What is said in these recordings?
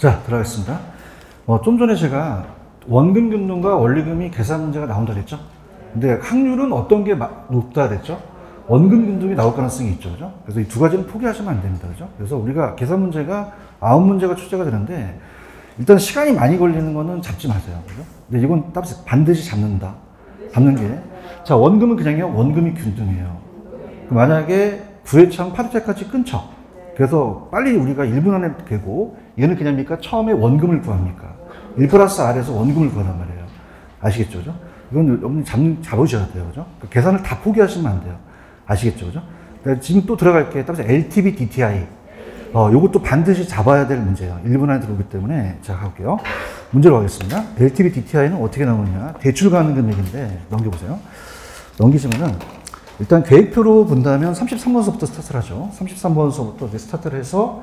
자, 들어가겠습니다. 좀 전에 제가 원금 균등과 원리금이 계산 문제가 나온다 그랬죠? 근데 확률은 어떤 게 높다 그랬죠? 원금 균등이 나올 가능성이 있죠. 그죠? 그래서 이 두 가지는 포기하시면 안 됩니다. 그죠? 그래서 우리가 계산 문제가 9문제가 출제가 되는데 일단 시간이 많이 걸리는 거는 잡지 마세요. 그죠? 근데 이건 반드시 잡는다. 잡는 게. 자, 원금은 그냥요. 원금이 균등해요. 만약에 9회차랑 8회차까지 끊죠. 그래서 빨리 우리가 1분 안에 되고 얘는 그냥입니까? 처음에 원금을 구합니까? 1 플러스 R에서 원금을 구하란 말이에요. 아시겠죠? 그죠? 이건 여러분이 잡으셔야 돼요. 그죠? 그 계산을 다 포기하시면 안 돼요. 아시겠죠? 그죠? 지금 또 들어갈게. 따라서 LTV, DTI. 요것도 반드시 잡아야 될 문제예요. 1분 안에 들어오기 때문에. 자, 가볼게요. 문제로 가겠습니다. LTV, DTI는 어떻게 나오느냐. 대출 가능 금액인데, 넘겨보세요. 넘기시면은, 일단 계획표로 본다면 33번서부터 스타트를 하죠. 33번서부터 스타트를 해서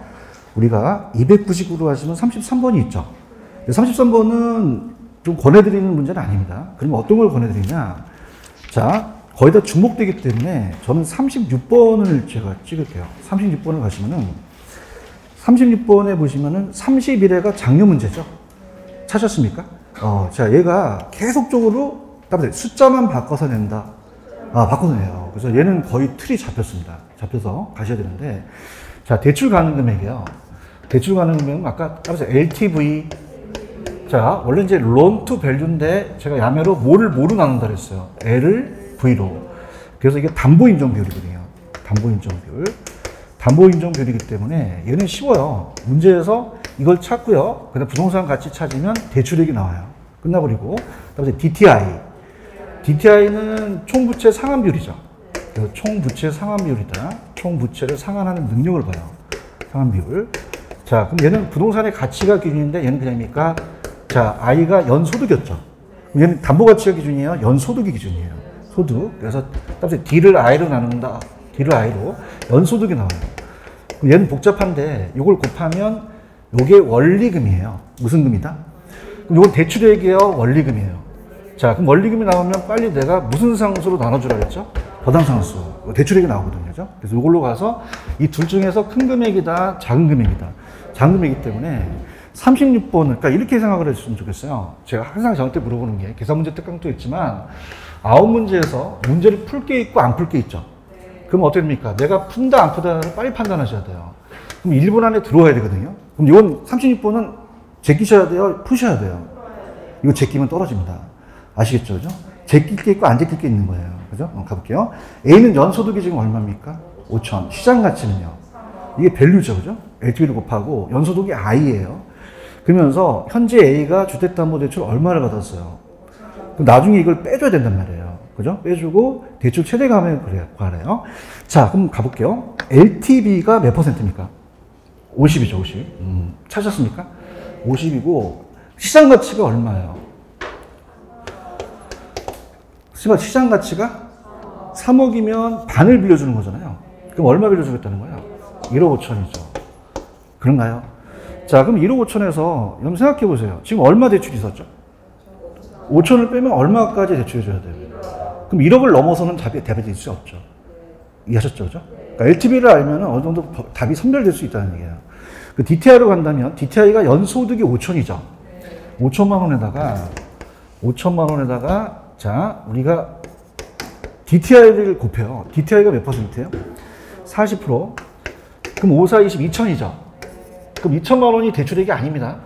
우리가 299로 하시면 33번이 있죠. 33번은 좀 권해드리는 문제는 아닙니다. 그러면 어떤 걸 권해드리냐. 자, 거의 다 중복되기 때문에 저는 36번을 제가 찍을게요. 36번을 가시면은 36번에 보시면은 31회가 장려 문제죠. 찾았습니까? 자, 얘가 계속적으로 숫자만 바꿔서 낸다. 바꿔서 내요. 그래서 얘는 거의 틀이 잡혔습니다. 잡혀서 가셔야 되는데, 자, 대출 가능 금액이에요. 대출 가능 금액은 아까 따라서 LTV. 자, 원래 이제 loan to value인데 제가 야매로 뭐로 나눈다 그랬어요. L을 V로. 그래서 이게 담보 인정 비율이거든요. 담보 인정 비율. 담보 인정 비율이기 때문에 얘는 쉬워요. 문제에서 이걸 찾고요. 그다음 부동산 가치 찾으면 대출액이 나와요. 끝나버리고. 그다음에 DTI. DTI는 총부채 상환 비율이죠. 그래서 총부채 상환 비율이다. 총부채를 상환하는 능력을 봐요. 상환 비율. 자, 그럼 얘는 부동산의 가치가 기준인데 얘는 그냥입니까? 자, I가 연소득이었죠. 얘는 담보 가치가 기준이에요. 연소득이 기준이에요. 소득. 그래서 따라서 D를 I로 나눈다. D를 I로 연소득이 나와요. 그럼 얘는 복잡한데 이걸 곱하면 이게 원리금이에요. 무슨 금이다? 그럼 이건 대출액이에요. 원리금이에요. 자, 그럼 원리금이 나오면 빨리 내가 무슨 상수로 나눠주라 그랬죠? 거당상수. 대출액이 나오거든요. 그죠? 그래서 이걸로 가서 이 둘 중에서 큰 금액이다, 작은 금액이다. 작은 금액이기 때문에 36번은, 그러니까 이렇게 생각을 해주시면 좋겠어요. 제가 항상 저한테 물어보는 게 계산 문제 특강도 있지만 9문제에서 문제를 풀 게 있고 안 풀 게 있죠. 그럼 어떻게 됩니까? 내가 푼다, 안 푼다를 빨리 판단하셔야 돼요. 그럼 1분 안에 들어와야 되거든요. 그럼 이건 36번은 제끼셔야 돼요? 푸셔야 돼요? 이거 제끼면 떨어집니다. 아시겠죠? 그죠? 제낄 게 있고 안 제낄 게 있는 거예요. 그죠? 가볼게요. A는 연소득이 지금 얼마입니까? 5천. 시장 가치는요? 이게 밸류죠. 그죠? LTV를 곱하고 연소득이 I예요. 그러면서 현재 A가 주택담보대출 얼마를 받았어요? 그럼 나중에 이걸 빼줘야 된단 말이에요. 그죠? 빼주고 대출 최대 금액을 구하래요. 자, 그럼 가볼게요. LTV가 몇 %입니까? 50이죠, 50. 찾았습니까? 50이고 시장 가치가 얼마예요? 시장 가치가 3억이면 반을 빌려주는 거잖아요. 그럼 얼마 빌려주겠다는 거예요? 1억 5천이죠. 그런가요? 자, 그럼 1억 5천에서 여러분 생각해 보세요. 지금 얼마 대출이 있었죠? 5천을 빼면 얼마까지 대출해줘야 돼요? 그럼 1억을 넘어서는 답이 될 수 없죠. 이해하셨죠? 그죠? 그러니까 LTV를 알면 어느 정도 답이 선별될 수 있다는 얘기예요. 그 DTI로 간다면 DTI가 연소득이 5천이죠. 5천만 원에다가 자, 우리가 DTI를 곱해요. DTI가 몇 %예요? 40%. 그럼 5, 4, 20, 2천이죠. 그럼 2천만 원이 대출액이 아닙니다.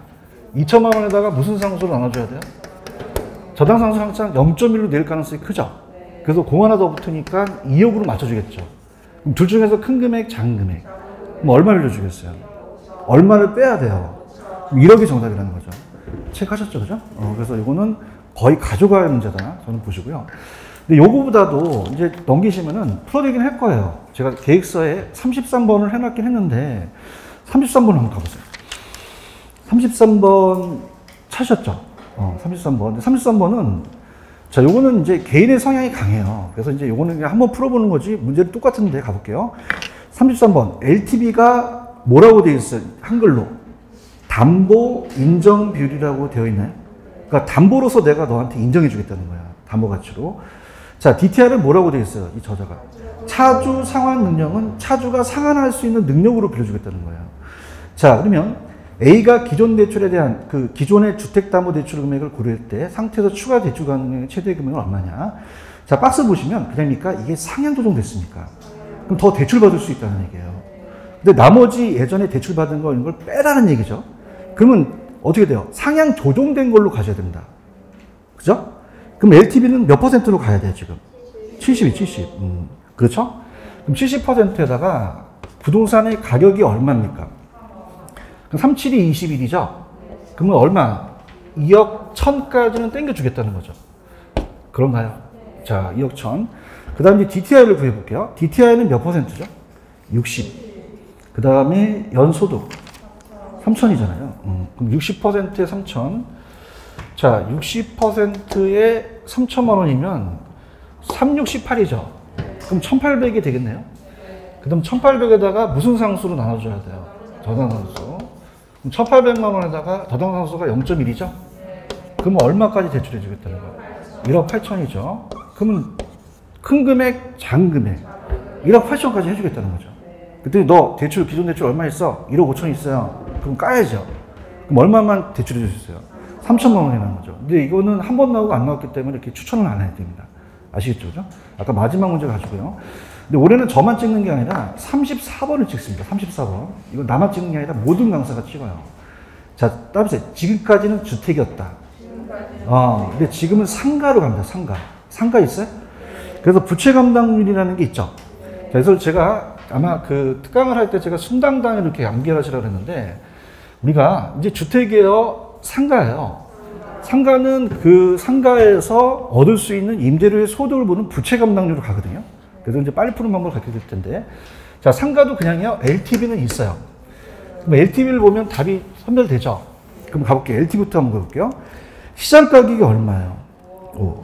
2천만 원에다가 무슨 상수로 나눠줘야 돼요? 저당 상수 항상 0.1로 낼 가능성이 크죠. 그래서 공 하나 더 붙으니까 2억으로 맞춰주겠죠. 그럼 둘 중에서 큰 금액, 작은 금액. 그럼 얼마 빌려주겠어요? 얼마를 빼야 돼요? 1억이 정답이라는 거죠. 체크하셨죠, 그죠? 그래서 이거는 거의 가져가야 할 문제다. 저는 보시고요. 근데 요거보다도 이제 넘기시면은 풀어내긴 할 거예요. 제가 계획서에 33번을 해놨긴 했는데 33번 한번 가보세요. 33번 찾으셨죠? 33번. 33번은 자, 요거는 이제 개인의 성향이 강해요. 그래서 이제 요거는 그냥 한번 풀어보는 거지 문제는 똑같은데 가볼게요. 33번 LTV가 뭐라고 되어 있어요? 한글로 담보 인정 비율이라고 되어 있나요? 그러니까 담보로서 내가 너한테 인정해 주겠다는 거야. 담보 가치로. 자, DTI는 뭐라고 되어 있어요? 이 저자가. 차주 상환 능력은 차주가 상환할 수 있는 능력으로 빌려주겠다는 거예요. 자, 그러면 A가 기존 대출에 대한 그 기존의 주택담보대출 금액을 고려할 때 상태에서 추가 대출 가능한 최대 금액은 얼마냐? 자, 박스 보시면 그러니까 이게 상향 조정됐으니까 그럼 더 대출 받을 수 있다는 얘기예요. 근데 나머지 예전에 대출 받은 거 이런 걸 빼라는 얘기죠. 그러면 어떻게 돼요? 상향 조정된 걸로 가셔야 된다. 그죠? 그럼 LTV는 몇 %로 가야 돼요, 지금? 70이 70. 그렇죠? 그럼 70%에다가 부동산의 가격이 얼마입니까? 그럼 37이 21이죠? 그러면 얼마? 2억 1000까지는 땡겨주겠다는 거죠. 그런가요? 자, 2억 1000. 그 다음 이제 DTI를 구해볼게요. DTI는 몇 %죠? 60. 그 다음에 연소득 3000이잖아요. 그럼 60%에 3000. 자, 60%에 3000만 원이면 368이죠. 그럼 1800이 되겠네요. 그 다음 1800에다가 무슨 상수로 나눠줘야 돼요? 더당상수. 그럼 1800만 원에다가 더당상수가 0.1이죠? 그러면 얼마까지 대출해 주겠다는 거예요? 1억 8천이죠. 그러면 큰 금액, 작은 금액 1억 8천까지 해주겠다는 거죠. 그랬더니 너 대출, 기존 대출 얼마 있어? 1억 5천 있어요. 그럼 까야죠. 그럼 얼마만 대출해 주셨어요? 3천만 원이라는 거죠. 근데 이거는 한 번 나오고 안 나왔기 때문에 이렇게 추천을 안 해야 됩니다. 아시겠죠? 그죠? 아까 마지막 문제 가지고요. 근데 올해는 저만 찍는 게 아니라 34번을 찍습니다. 34번. 이거 나만 찍는 게 아니라 모든 강사가 찍어요. 자, 따라서 지금까지는 주택이었다. 근데 지금은 상가로 갑니다. 상가 있어요? 그래서 부채 감당률이라는 게 있죠. 그래서 제가 아마 그 특강을 할 때 제가 순당당 이렇게 암기하시라고 했는데 우리가 이제 주택이에요, 상가예요. 상가는 그 상가에서 얻을 수 있는 임대료의 소득을 보는 부채 감당률로 가거든요. 그래서 이제 빨리 푸는 방법을 가르쳐 드릴 텐데, 자, 상가도 그냥요, LTV는 있어요. 그럼 LTV를 보면 답이 선별되죠. 그럼 가볼게요. LTV부터 한번 볼게요. 시장 가격이 얼마예요?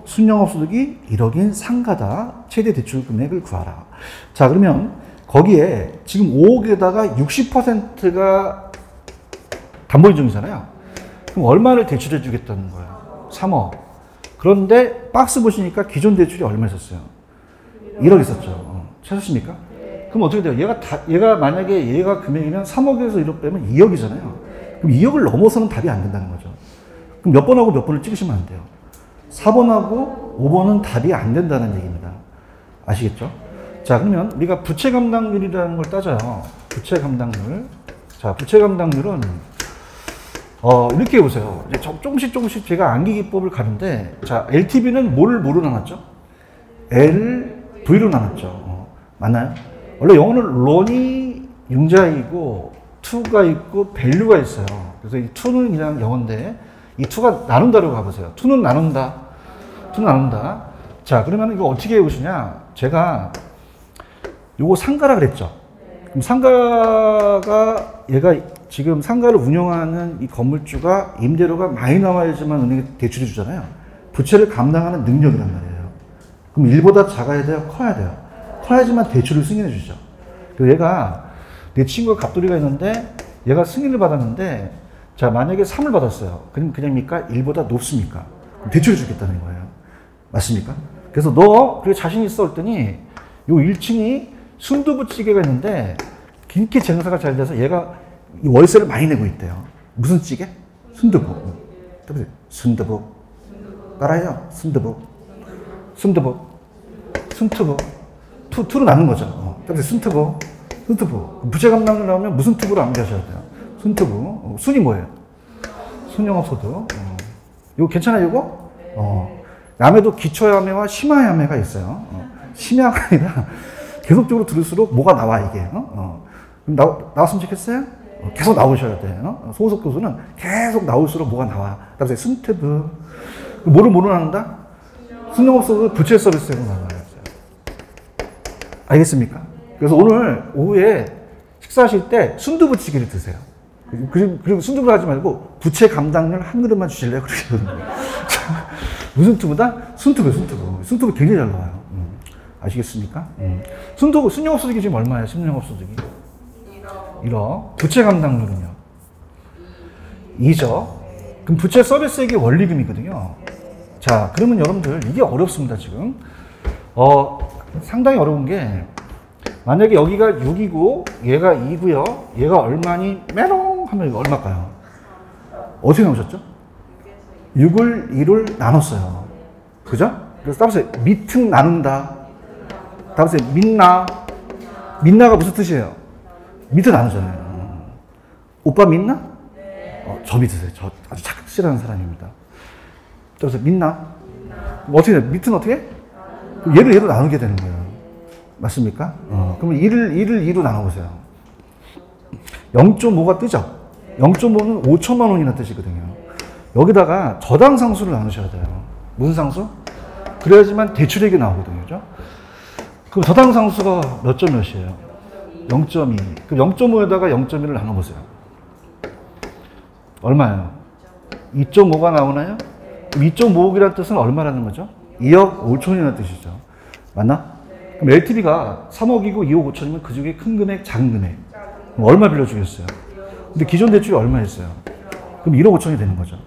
순영업소득이 1억인 상가다. 최대 대출 금액을 구하라. 자, 그러면 거기에 지금 5억에다가 60%가 담보인증이잖아요. 그럼 얼마를 대출해 주겠다는 거예요? 3억. 그런데 박스 보시니까 기존 대출이 얼마 있었어요? 1억 있었죠. 찾으십니까? 그럼 어떻게 돼요? 얘가 만약에 얘가 금액이면 3억에서 1억 빼면 2억이잖아요. 그럼 2억을 넘어서는 답이 안 된다는 거죠. 그럼 몇 번하고 몇 번을 찍으시면 안 돼요. 4번하고 5번은 답이 안 된다는 얘기입니다. 아시겠죠? 자, 그러면 우리가 부채 감당률이라는 걸 따져요. 부채 감당률. 자, 부채 감당률은 이렇게 보세요. 이제 조금씩 제가 암기 기법을 가는데, 자, LTV는 뭐로 나눴죠? LV로 나눴죠. 맞나요? 원래 영어는 론이 융자이고, 투가 있고, 밸류가 있어요. 그래서 이 투는 그냥 영어인데, 이 투가 나눈다로 가보세요. 투는 나눈다. 자, 그러면 이거 어떻게 해보시냐? 제가 요거 상가라 그랬죠. 그럼 상가가 얘가 지금 상가를 운영하는 이 건물주가 임대료가 많이 나와야지만 은행에 대출해 주잖아요. 부채를 감당하는 능력이란 말이에요. 그럼 1보다 작아야 돼요? 커야 돼요? 커야지만 대출을 승인해 주죠. 그래서 얘가 내 친구가 갑돌이가 있는데 얘가 승인을 받았는데, 자, 만약에 3을 받았어요. 그럼 그냥입니까? 1보다 높습니까? 그럼 대출해 주겠다는 거예요. 맞습니까? 그래서 너 그게 자신 있어 했더니 요 1층이 순두부찌개가 있는데 그렇게 장사가 잘 돼서 얘가 월세를 많이 내고 있대요. 무슨 찌개? 순두부. 순두부. 따라해요. 순두부. 투로 나눈 거죠. 순두부. 부채 감당률 나오면 무슨 투부로 암기하셔야 돼요? 순투부. 순이 뭐예요? 순영업소득. 이거 괜찮아요, 이거? 남에도 기초야매와 심화야매가 있어요. 심야가 아니라 계속적으로 들을수록 뭐가 나와, 이게. 그럼 나왔으면 좋겠어요? 계속 나오셔야 돼요. 소속 교수는 계속 나올수록 뭐가 나와. 그다음에 순투부. 뭐를 나눈다? 순영업소득 부채 서비스로 나와요. 알겠습니까? 그래서 오늘 오후에 식사하실 때 순두부찌개를 드세요. 그리고 순두부를 하지 말고 부채 감당률 한 그릇만 주실래요? 그렇게 하거든요. 무슨 투부다? 순투부 굉장히 잘 나와요. 아시겠습니까? 순영업소득이 지금 얼마예요? 순영업소득이 1억. 부채 감당률은요? 2죠. 그럼 부채 서비스액이 원리금이거든요. 자, 그러면 여러분들 이게 어렵습니다, 지금. 상당히 어려운 게, 만약에 여기가 6이고 얘가 2고요. 얘가 얼마니? 메롱 하면 얼마일까요? 어떻게 나오셨죠? 6을 2를 나눴어요. 그죠? 그래서 따라서 밑은 나눈다. 따라서 믿나? 믿나가 무슨 뜻이에요? 밑은 나누잖아요. 오빠 믿나? 저 믿으세요. 저 아주 착실한 사람입니다. 따라서 믿나? 어떻게 돼요? 밑은 어떻게? 얘를 나누게 되는 거예요. 맞습니까? 그러면 1을 2로 나눠보세요. 0.5가 뜨죠? 0.5는 5천만 원이나 뜻이거든요. 여기다가 저당 상수를 나누셔야 돼요. 무슨 상수? 그래야지만 대출액이 나오거든요. 그죠? 그럼 저당 상수가 몇 점 몇이에요? 0.2. 그럼 0.5에다가 0.1을 나눠보세요. 얼마예요? 2.5가 나오나요? 2.5억이라는 뜻은 얼마라는 거죠? 2억 5천이라는 뜻이죠. 맞나? 그럼 LTV가 3억이고 2억 5천이면 그 중에 큰 금액, 작은 금액. 그럼 얼마 빌려주겠어요? 근데 기존 대출이 얼마였어요? 그럼 1억 5천이 되는 거죠.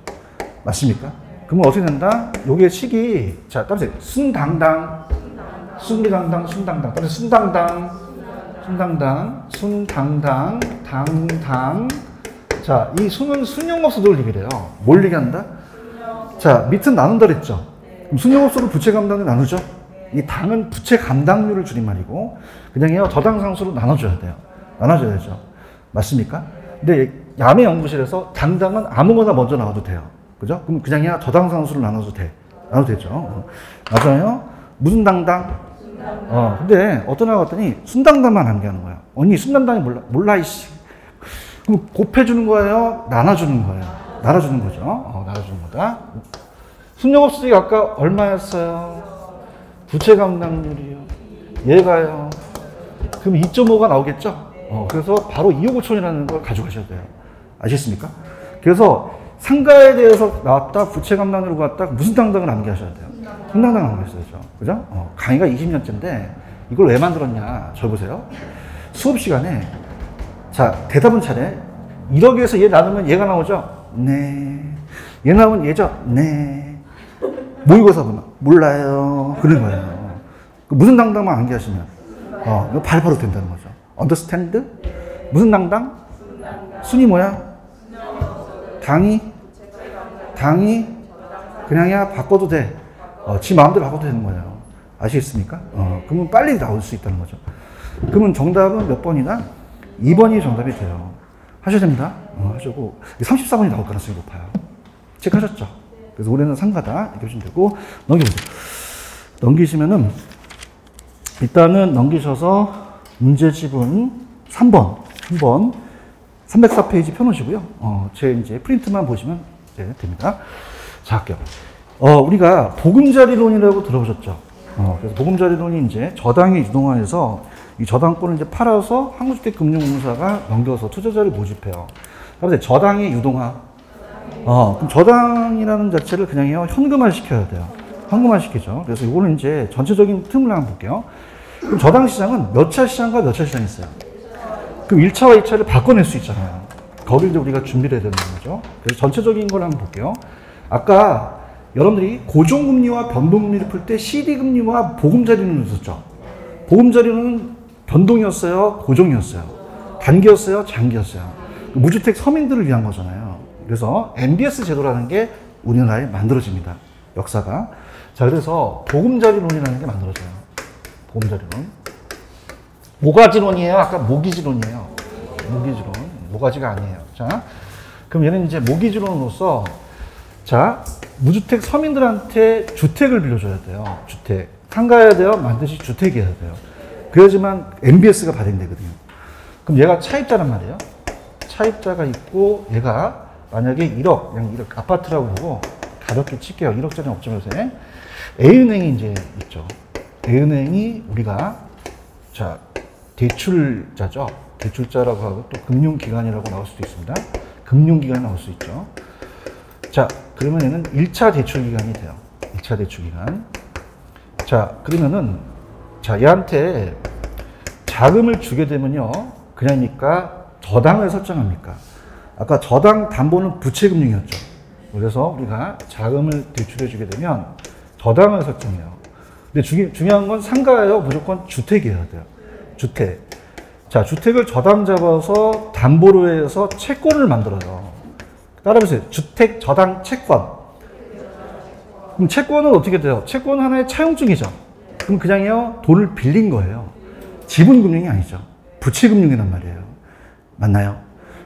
맞습니까? 그러면 어떻게 된다? 요게 식이, 자, 따라서 순당당, 순리당당, 순당당. 따라서 순당당, 순당당, 순당당, 당당. 자, 이 순은 순용업소를 얘기를 해요. 뭘 얘기한다? 자, 밑은 나눈다 그랬죠? 그럼 순용업소를 부채 감당률 나누죠? 이 당은 부채 감당률을 줄임말이고, 그냥요, 저당 상수로 나눠줘야 돼요. 나눠줘야죠. 맞습니까? 근데 야매 연구실에서 당당은 아무거나 먼저 나와도 돼요. 그죠? 그럼 그냥이야 저당 상수를 나눠도 돼. 나눠도 되죠. 맞아요? 무슨 당당? 근데 어떤 애가 왔더니 순당당만 암기하는 거야. 언니 순당당이 몰라 이씨. 그럼 곱해주는 거예요? 나눠주는 거예요? 나눠주는 거죠. 나눠주는 거다. 순용업소득이 아까 얼마였어요? 부채 감당률이요. 얘가요. 그럼 2.5가 나오겠죠? 그래서 바로 2억 5천이라는 걸 가져가셔야 돼요. 아시겠습니까? 그래서 상가에 대해서 나왔다, 부채 감당률을 갔다, 무슨 당당을 암기하셔야 돼요? 순당당을 암기하셔야죠. 그죠? 강의가 20년째인데 이걸 왜 만들었냐? 저 보세요. 수업 시간에 자, 대답은 차례. 1억에서 얘 나누면 얘가 나오죠? 네. 얘 나오면 얘죠? 네. 모의고사 보면 몰라요. 그런 거예요. 무슨 당당만 암기하시면 이거 바로 된다는 거죠. understand? 무슨 당당? 순이 뭐야? 당이 그냥이야 바꿔도 돼. 지 마음대로 바꿔도 되는 거예요. 아시겠습니까? 그러면 빨리 나올 수 있다는 거죠. 그러면 정답은 몇 번이나? 2번이 정답이 돼요. 하셔야 됩니다. 하시고 34번이 나올 가능성이 높아요. 체크하셨죠? 그래서 올해는 상가다 이렇게 보시면 되고 넘겨보세요. 넘기시면은 일단은 넘기셔서 문제 지분 3번 304페이지 펴놓으시고요. 제 이제 프린트만 보시면 됩니다. 자, 할게요. 우리가 보금자리론이라고 들어보셨죠? 그래서 보금자리론이 이제 저당이 유동화해서 이 저당권을 이제 팔아서 한국주택금융공사가 넘겨서 투자자를 모집해요. 그래서 저당이 유동화. 그럼 저당이라는 자체를 그냥요, 현금화 시켜야 돼요. 현금화 시키죠. 그래서 이거는 이제 전체적인 틈을 한번 볼게요. 그럼 저당 시장은 몇 차 시장과 몇 차 시장이 있어요? 그럼 1차와 2차를 바꿔낼 수 있잖아요. 거기를 이제 우리가 준비를 해야 되는 거죠. 그래서 전체적인 걸 한번 볼게요. 아까 여러분들이 고정금리와 변동금리를 풀 때 CD금리와 보금자리론을 썼죠. 보금자리론은 변동이었어요? 고정이었어요? 단기였어요? 장기였어요? 무주택 서민들을 위한 거잖아요. 그래서 MBS 제도라는 게 우리나라에 만들어집니다. 역사가. 자, 그래서 보금자리론이라는 게 만들어져요. 보금자리론. 모가지론이에요? 아까 모기지론이에요. 모기지론. 모가지가 아니에요. 자, 그럼 얘는 이제 모기지론으로서 자, 무주택 서민들한테 주택을 빌려줘야 돼요. 주택. 상가해야 돼요? 반드시 주택이어야 돼요. 그래야지만 MBS가 발행되거든요. 그럼 얘가 차입자란 말이에요. 차입자가 있고 얘가 만약에 1억, 그냥 1억 아파트라고 보고 가볍게 칠게요. 1억짜리 업종에서 A은행이 이제 있죠. A은행이 우리가 자 대출자죠. 대출자라고 하고 또 금융기관이라고 나올 수도 있습니다. 금융기관이 나올 수 있죠. 자, 그러면 얘는 1차 대출기관이 돼요. 1차 대출기관. 자, 그러면은 자, 얘한테 자금을 주게 되면요. 그냥입니까? 저당을 설정합니까? 아까 저당 담보는 부채금융이었죠. 그래서 우리가 자금을 대출해 주게 되면 저당을 설정해요. 근데 중요한 건 상가예요. 무조건 주택이어야 돼요. 주택. 자, 주택을 저당 잡아서 담보로 해서 채권을 만들어요. 따라해보세요. 주택 저당 채권. 그럼 채권은 어떻게 돼요? 채권은 하나의 차용증이죠. 그럼 그냥요, 돈을 빌린 거예요. 지분금융이 아니죠. 부채금융이란 말이에요. 맞나요?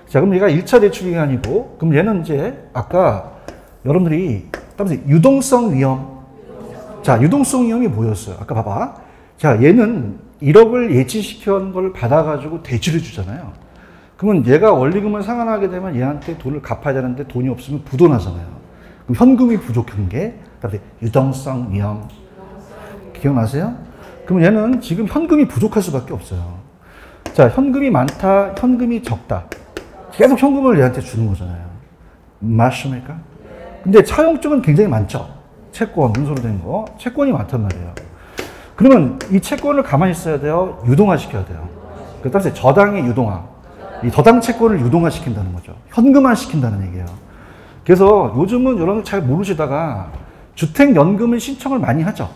자, 그럼 얘가 1차 대출 기간이고, 그럼 얘는 이제 아까 여러분들이 따라서 유동성 위험. 자, 유동성 위험이 뭐였어요? 아까 봐봐. 자, 얘는 1억을 예치시킨 걸 받아가지고 대출해 주잖아요. 그러면 얘가 원리금을 상환하게 되면 얘한테 돈을 갚아야 되는데 돈이 없으면 부도나잖아요. 그럼 현금이 부족한 게 따라서 유동성 위험. 기억나세요? 그럼 얘는 지금 현금이 부족할 수밖에 없어요. 자, 현금이 많다, 현금이 적다. 계속 현금을 얘한테 주는 거잖아요. 맞습니까? 근데 차용증은 굉장히 많죠. 채권, 문서로 된 거. 채권이 많단 말이에요. 그러면 이 채권을 가만히 있어야 돼요? 유동화 시켜야 돼요? 따라서 저당의 유동화. 이 저당 채권을 유동화 시킨다는 거죠. 현금화 시킨다는 얘기예요. 그래서 요즘은 여러분 잘 모르시다가 주택연금을 신청을 많이 하죠.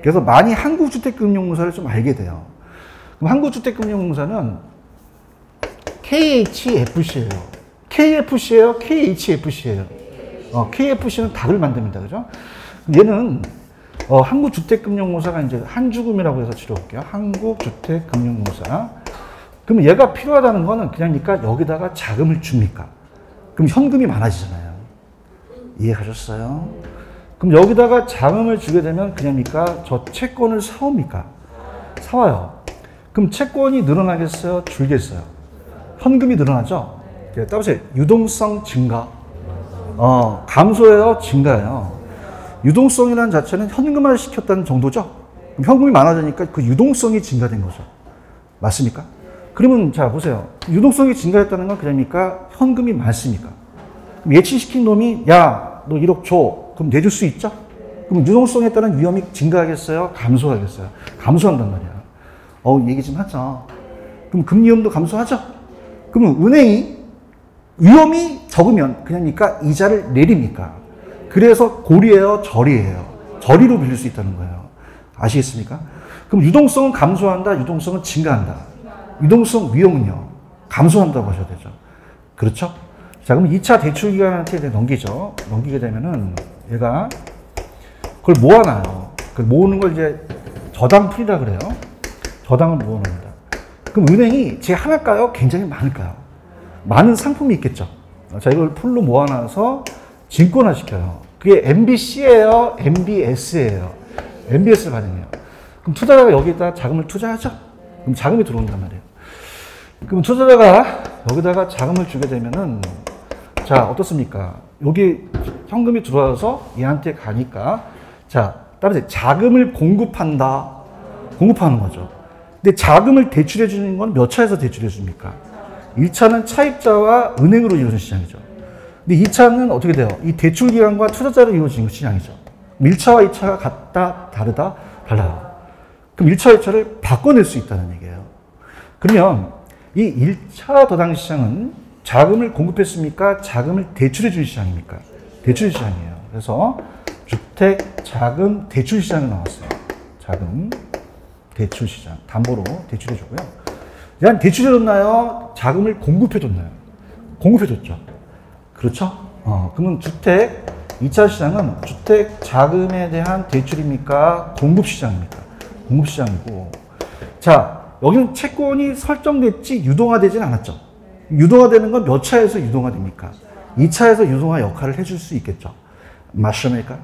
그래서 많이 한국주택금융공사를 좀 알게 돼요. 그럼 한국주택금융공사는 KHFC예요. KFC예요? KHFC예요? KFC는 닭을 만듭니다. 그죠? 얘는 한국주택금융공사가 이제 한주금이라고 해서 치러볼게요. 한국주택금융공사. 그럼 얘가 필요하다는 거는 그냥니까 여기다가 자금을 줍니까? 그럼 현금이 많아지잖아요. 이해하셨어요? 그럼 여기다가 자금을 주게 되면 그냥니까 저 채권을 사옵니까? 사와요. 그럼 채권이 늘어나겠어요? 줄겠어요? 현금이 늘어나죠? 따라서 유동성 증가. 감소해요? 증가해요? 유동성이라는 자체는 현금화를 시켰다는 정도죠? 현금이 많아지니까 그 유동성이 증가된 거죠. 맞습니까? 그러면 자 보세요. 유동성이 증가했다는 건 그러니까 현금이 많습니까? 그럼 예치시킨 놈이 야, 너 1억 줘. 그럼 내줄 수 있죠? 그럼 유동성에 따른 위험이 증가하겠어요? 감소하겠어요? 감소한단 말이야. 얘기 좀 하자. 그럼 금리 위험도 감소하죠? 그러면 은행이 위험이 적으면 그러니까 이자를 내립니까? 그래서 고리예요? 저리예요? 저리로 빌릴 수 있다는 거예요. 아시겠습니까? 그럼 유동성은 감소한다, 유동성은 증가한다. 유동성 위험은요, 감소한다고 하셔야 되죠. 그렇죠? 자, 그럼 2차 대출 기간한테 넘기죠. 넘기게 되면은 얘가 그걸 모아놔요. 그걸 모으는 걸 이제 저당풀이라 그래요. 저당을 모아놓는다. 그럼 은행이 제 하나일까요? 굉장히 많을까요? 많은 상품이 있겠죠. 자, 이걸 풀로 모아놔서 증권화 시켜요. 그게 MBC예요? MBS예요? MBS 반응이에요. 그럼 투자자가 여기다 자금을 투자하죠? 그럼 자금이 들어온단 말이에요. 그럼 투자자가 여기다가 자금을 주게 되면은 자, 어떻습니까? 여기 현금이 들어와서 얘한테 가니까 자, 따라서 자금을 공급한다. 공급하는 거죠. 근데 자금을 대출해 주는 건 몇 차에서 대출해 줍니까? 1차는 차입자와 은행으로 이루어진 시장이죠. 근데 2차는 어떻게 돼요? 이 대출 기관과 투자자로 이루어진 시장이죠. 1차와 2차가 같다, 다르다, 달라요. 그럼 1차, 2차를 바꿔낼 수 있다는 얘기예요. 그러면 이 1차 더당 시장은 자금을 공급했습니까? 자금을 대출해 준 시장입니까? 대출 시장이에요. 그래서 주택 자금 대출 시장이 나왔어요. 자금 대출 시장. 담보로 대출해 주고요. 그냥 대출해 줬나요? 자금을 공급해 줬나요? 공급해 줬죠. 그렇죠? 그러면 주택 2차 시장은 주택 자금에 대한 대출입니까? 공급 시장입니까? 공급 시장이고. 자, 여기는 채권이 설정됐지 유동화되진 않았죠. 유동화되는 건 몇 차에서 유동화됩니까? 2차에서 유동화 역할을 해줄 수 있겠죠. 맞습니까?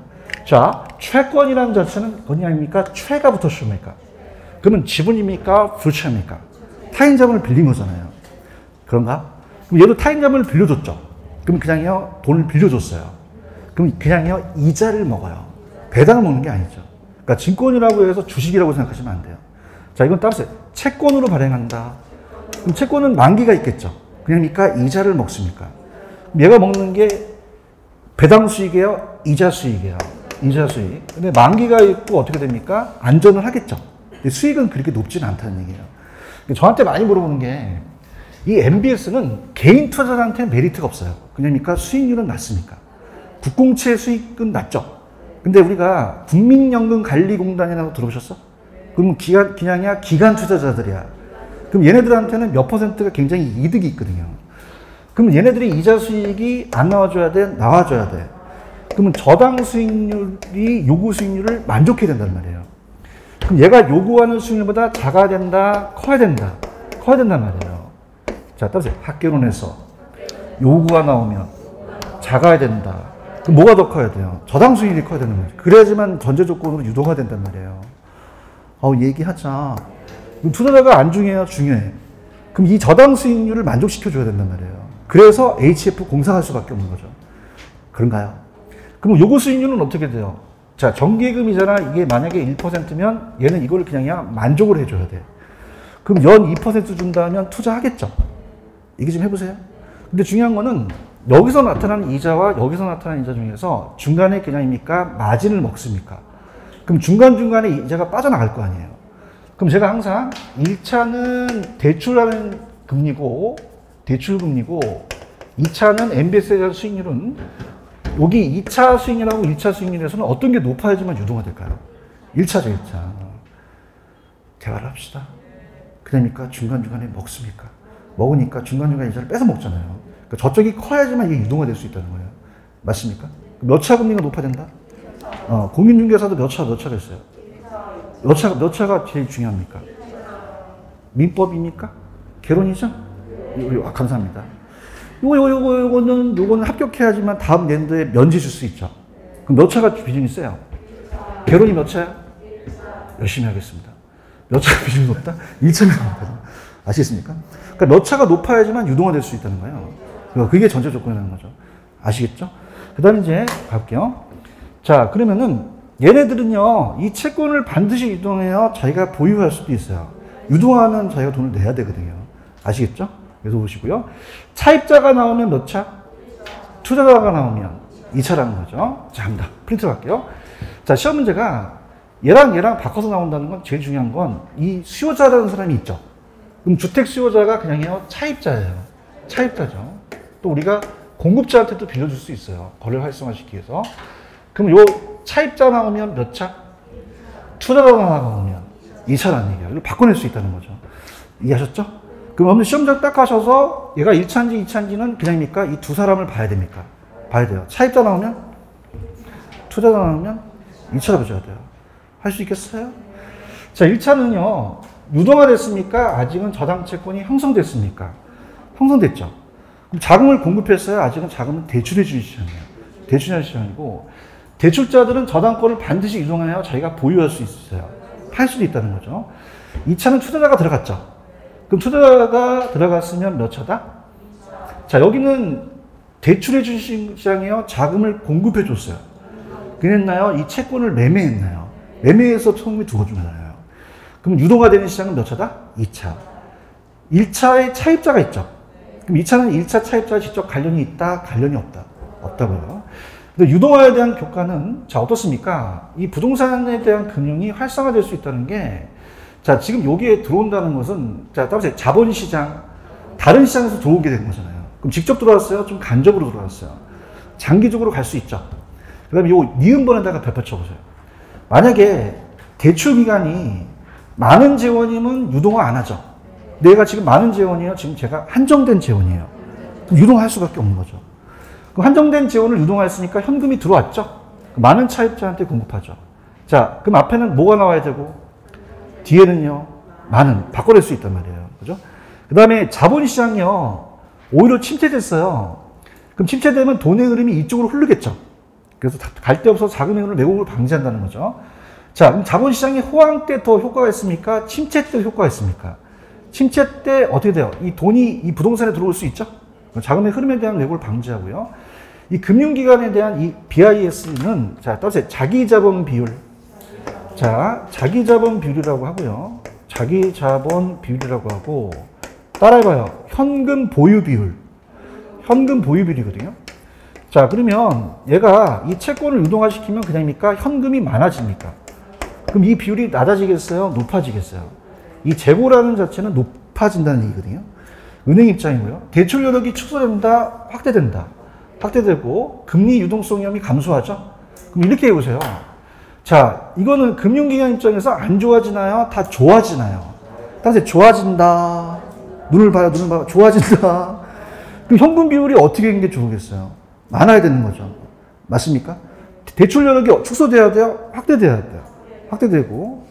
자, 채권이라는 자체는 어디 아닙니까? 채가 붙었습니까? 그러면 지분입니까? 부채입니까? 타인 자본을 빌린 거잖아요. 그런가? 그럼 얘도 타인 자본을 빌려줬죠. 그럼 그냥요, 돈을 빌려줬어요. 그럼 그냥요, 이자를 먹어요. 배당을 먹는 게 아니죠. 그러니까 증권이라고 해서 주식이라고 생각하시면 안 돼요. 자, 이건 따라서 채권으로 발행한다. 그럼 채권은 만기가 있겠죠. 그러니까 이자를 먹습니까? 얘가 먹는 게 배당 수익이에요? 이자 수익이에요? 이자 수익. 근데 만기가 있고 어떻게 됩니까? 안전을 하겠죠. 근데 수익은 그렇게 높지는 않다는 얘기예요. 저한테 많이 물어보는 게 이 MBS는 개인 투자자한테 메리트가 없어요. 그러니까 수익률은 낮습니까? 국공채 수익은 낮죠. 근데 우리가 국민연금관리공단이라고 들어보셨어? 그러면 그냥이야 기관 투자자들이야. 그럼 얘네들한테는 몇 퍼센트가 굉장히 이득이 있거든요. 그러면 얘네들이 이자 수익이 안 나와줘야 돼? 나와줘야 돼. 그러면 저당 수익률이 요구 수익률을 만족해야 된단 말이에요. 그럼 얘가 요구하는 수익률보다 작아야 된다? 커야 된다? 커야 된단 말이에요. 자, 따라서 학개론에서 요구가 나오면 작아야 된다. 그럼 뭐가 더 커야 돼요? 저당 수익률이 커야 되는 거죠. 그래야지만 전제 조건으로 유도가 된단 말이에요. 얘기하자. 투자자가 안 중요해요? 중요해. 그럼 이 저당 수익률을 만족시켜줘야 된단 말이에요. 그래서 HF 공상할 수밖에 없는 거죠. 그런가요? 그럼 요구 수익률은 어떻게 돼요? 자, 정기예금이잖아. 이게 만약에 1%면 얘는 이걸 그냥 만족을 해줘야 돼. 그럼 연 2% 준다면 투자하겠죠? 얘기 좀 해보세요. 근데 중요한 거는 여기서 나타나는 이자와 여기서 나타나는 이자 중에서 중간에 그냥입니까? 마진을 먹습니까? 그럼 중간중간에 이자가 빠져나갈 거 아니에요. 그럼 제가 항상 1차는 대출하는 금리고, 대출금리고, 2차는 MBS에 대한 수익률은 여기 2차 수익률하고 1차 수익률에서는 어떤 게 높아야지만 유동화 될까요? 1차죠, 1차. 대화를 합시다. 그러니까 중간중간에 먹습니까? 먹으니까 중간중간에 이자를 뺏어 먹잖아요. 그러니까 저쪽이 커야지만 이게 유동화 될 수 있다는 거예요. 맞습니까? 몇 차 금리가 높아야 된다? 공인중개사도 몇 차 됐어요? 몇 차가 제일 중요합니까? 민법입니까? 개론이죠? 감사합니다. 요거는 합격해야지만 다음年도에 면제 줄 수 있죠. 그럼 몇 차가 비중이 세요? 개론이 몇 차야? 열심히 하겠습니다. 몇 차가 비중이 높다? 1차가 높거든요. 아시겠습니까? 그러니까 몇 차가 높아야지만 유동화 될 수 있다는 거예요. 그게 전제 조건이라는 거죠. 아시겠죠? 그 다음에 이제 갈게요. 자, 그러면은 얘네들은요, 이 채권을 반드시 유동해야 자기가 보유할 수도 있어요. 유동하면 자기가 돈을 내야 되거든요. 아시겠죠? 그래서 보시고요. 차입자가 나오면 몇 차? 투자자가 나오면 2차라는 거죠. 자, 합니다. 프린트 갈게요. 자, 시험 문제가 얘랑 바꿔서 나온다는 건 제일 중요한 건 이 수요자라는 사람이 있죠. 그럼 주택 수요자가 그냥요, 차입자예요. 차입자죠. 또 우리가 공급자한테도 빌려줄 수 있어요. 거래를 활성화시키기 위해서. 그럼 요 차입자 나오면 몇 차? 투자자가 나오면 2차라는 얘기예요. 이걸 바꿔낼 수 있다는 거죠. 이해하셨죠? 그럼 오늘 시험장 딱 가셔서 얘가 1차인지 2차인지는 그냥입니까? 이 두 사람을 봐야 됩니까? 봐야 돼요. 차입자 나오면? 투자자 나오면? 2차로 보셔야 돼요. 할 수 있겠어요? 자, 1차는요, 유동화 됐습니까? 아직은 저당 채권이 형성됐습니까? 형성됐죠. 그럼 자금을 공급했어요? 아직은 자금은 대출해 주는 시장이에요. 대출하는 시장이고, 대출자들은 저당권을 반드시 유동하여 자기가 보유할 수 있어요. 팔 수도 있다는 거죠. 2차는 투자자가 들어갔죠. 그럼 투자자가 들어갔으면 몇 차다? 자, 여기는 대출해 주신 시장이요. 자금을 공급해 줬어요. 그랬나요? 이 채권을 매매했나요? 매매해서 처음에 두어주나요? 그럼 유동화 되는 시장은 몇 차다? 2차. 1차에 차입자가 있죠. 그럼 2차는 1차 차입자와 직접 관련이 있다? 관련이 없다? 없다고요. 근데 유동화에 대한 교과는 자, 어떻습니까? 이 부동산에 대한 금융이 활성화될 수 있다는 게 자, 지금 여기에 들어온다는 것은 자, 따라서 자본시장 다른 시장에서 들어오게 된 거잖아요. 그럼 직접 들어왔어요? 좀 간접으로 들어왔어요. 장기적으로 갈 수 있죠. 그 다음에 요 니은번에다가 벼펴쳐 보세요. 만약에 대출 기간이 많은 재원이면 유동화 안 하죠. 내가 지금 많은 재원이에요. 지금 제가 한정된 재원이에요. 그럼 유동화할 수밖에 없는 거죠. 그럼 한정된 재원을 유동화했으니까 현금이 들어왔죠. 많은 차입자한테 공급하죠. 자, 그럼 앞에는 뭐가 나와야 되고 뒤에는요, 많은 바꿔낼 수 있단 말이에요. 그죠? 그 다음에 자본시장이요, 오히려 침체됐어요. 그럼 침체되면 돈의 흐름이 이쪽으로 흐르겠죠. 그래서 갈 데 없어서 자금의 흐름을 왜곡을 방지한다는 거죠. 자, 그럼 자본시장이 호황 때 더 효과가 있습니까? 침체 때 효과가 있습니까? 침체 때 어떻게 돼요? 이 돈이 이 부동산에 들어올 수 있죠? 자금의 흐름에 대한 왜곡을 방지하고요. 이 금융기관에 대한 이 BIS는 자, 따라서 자기자본 비율. 자, 자기자본 비율이라고 하고요. 자기자본 비율이라고 하고 따라해봐요. 현금 보유 비율. 현금 보유 비율이거든요. 자, 그러면 얘가 이 채권을 유동화시키면 그냥입니까? 현금이 많아집니까? 그럼 이 비율이 낮아지겠어요? 높아지겠어요? 이 재고라는 자체는 높아진다는 얘기거든요. 은행 입장이고요. 대출 여력이 축소된다, 확대된다. 확대되고 금리 유동성 위험이 감소하죠. 그럼 이렇게 해보세요. 자, 이거는 금융기관 입장에서 안 좋아지나요? 다 좋아지나요? 따라서 좋아진다. 눈을 봐요, 눈을 봐요. 좋아진다. 그럼 현금 비율이 어떻게 되는 게 좋겠어요? 많아야 되는 거죠. 맞습니까? 대출 여력이 축소돼야 돼요? 확대돼야 돼요? 확대되고.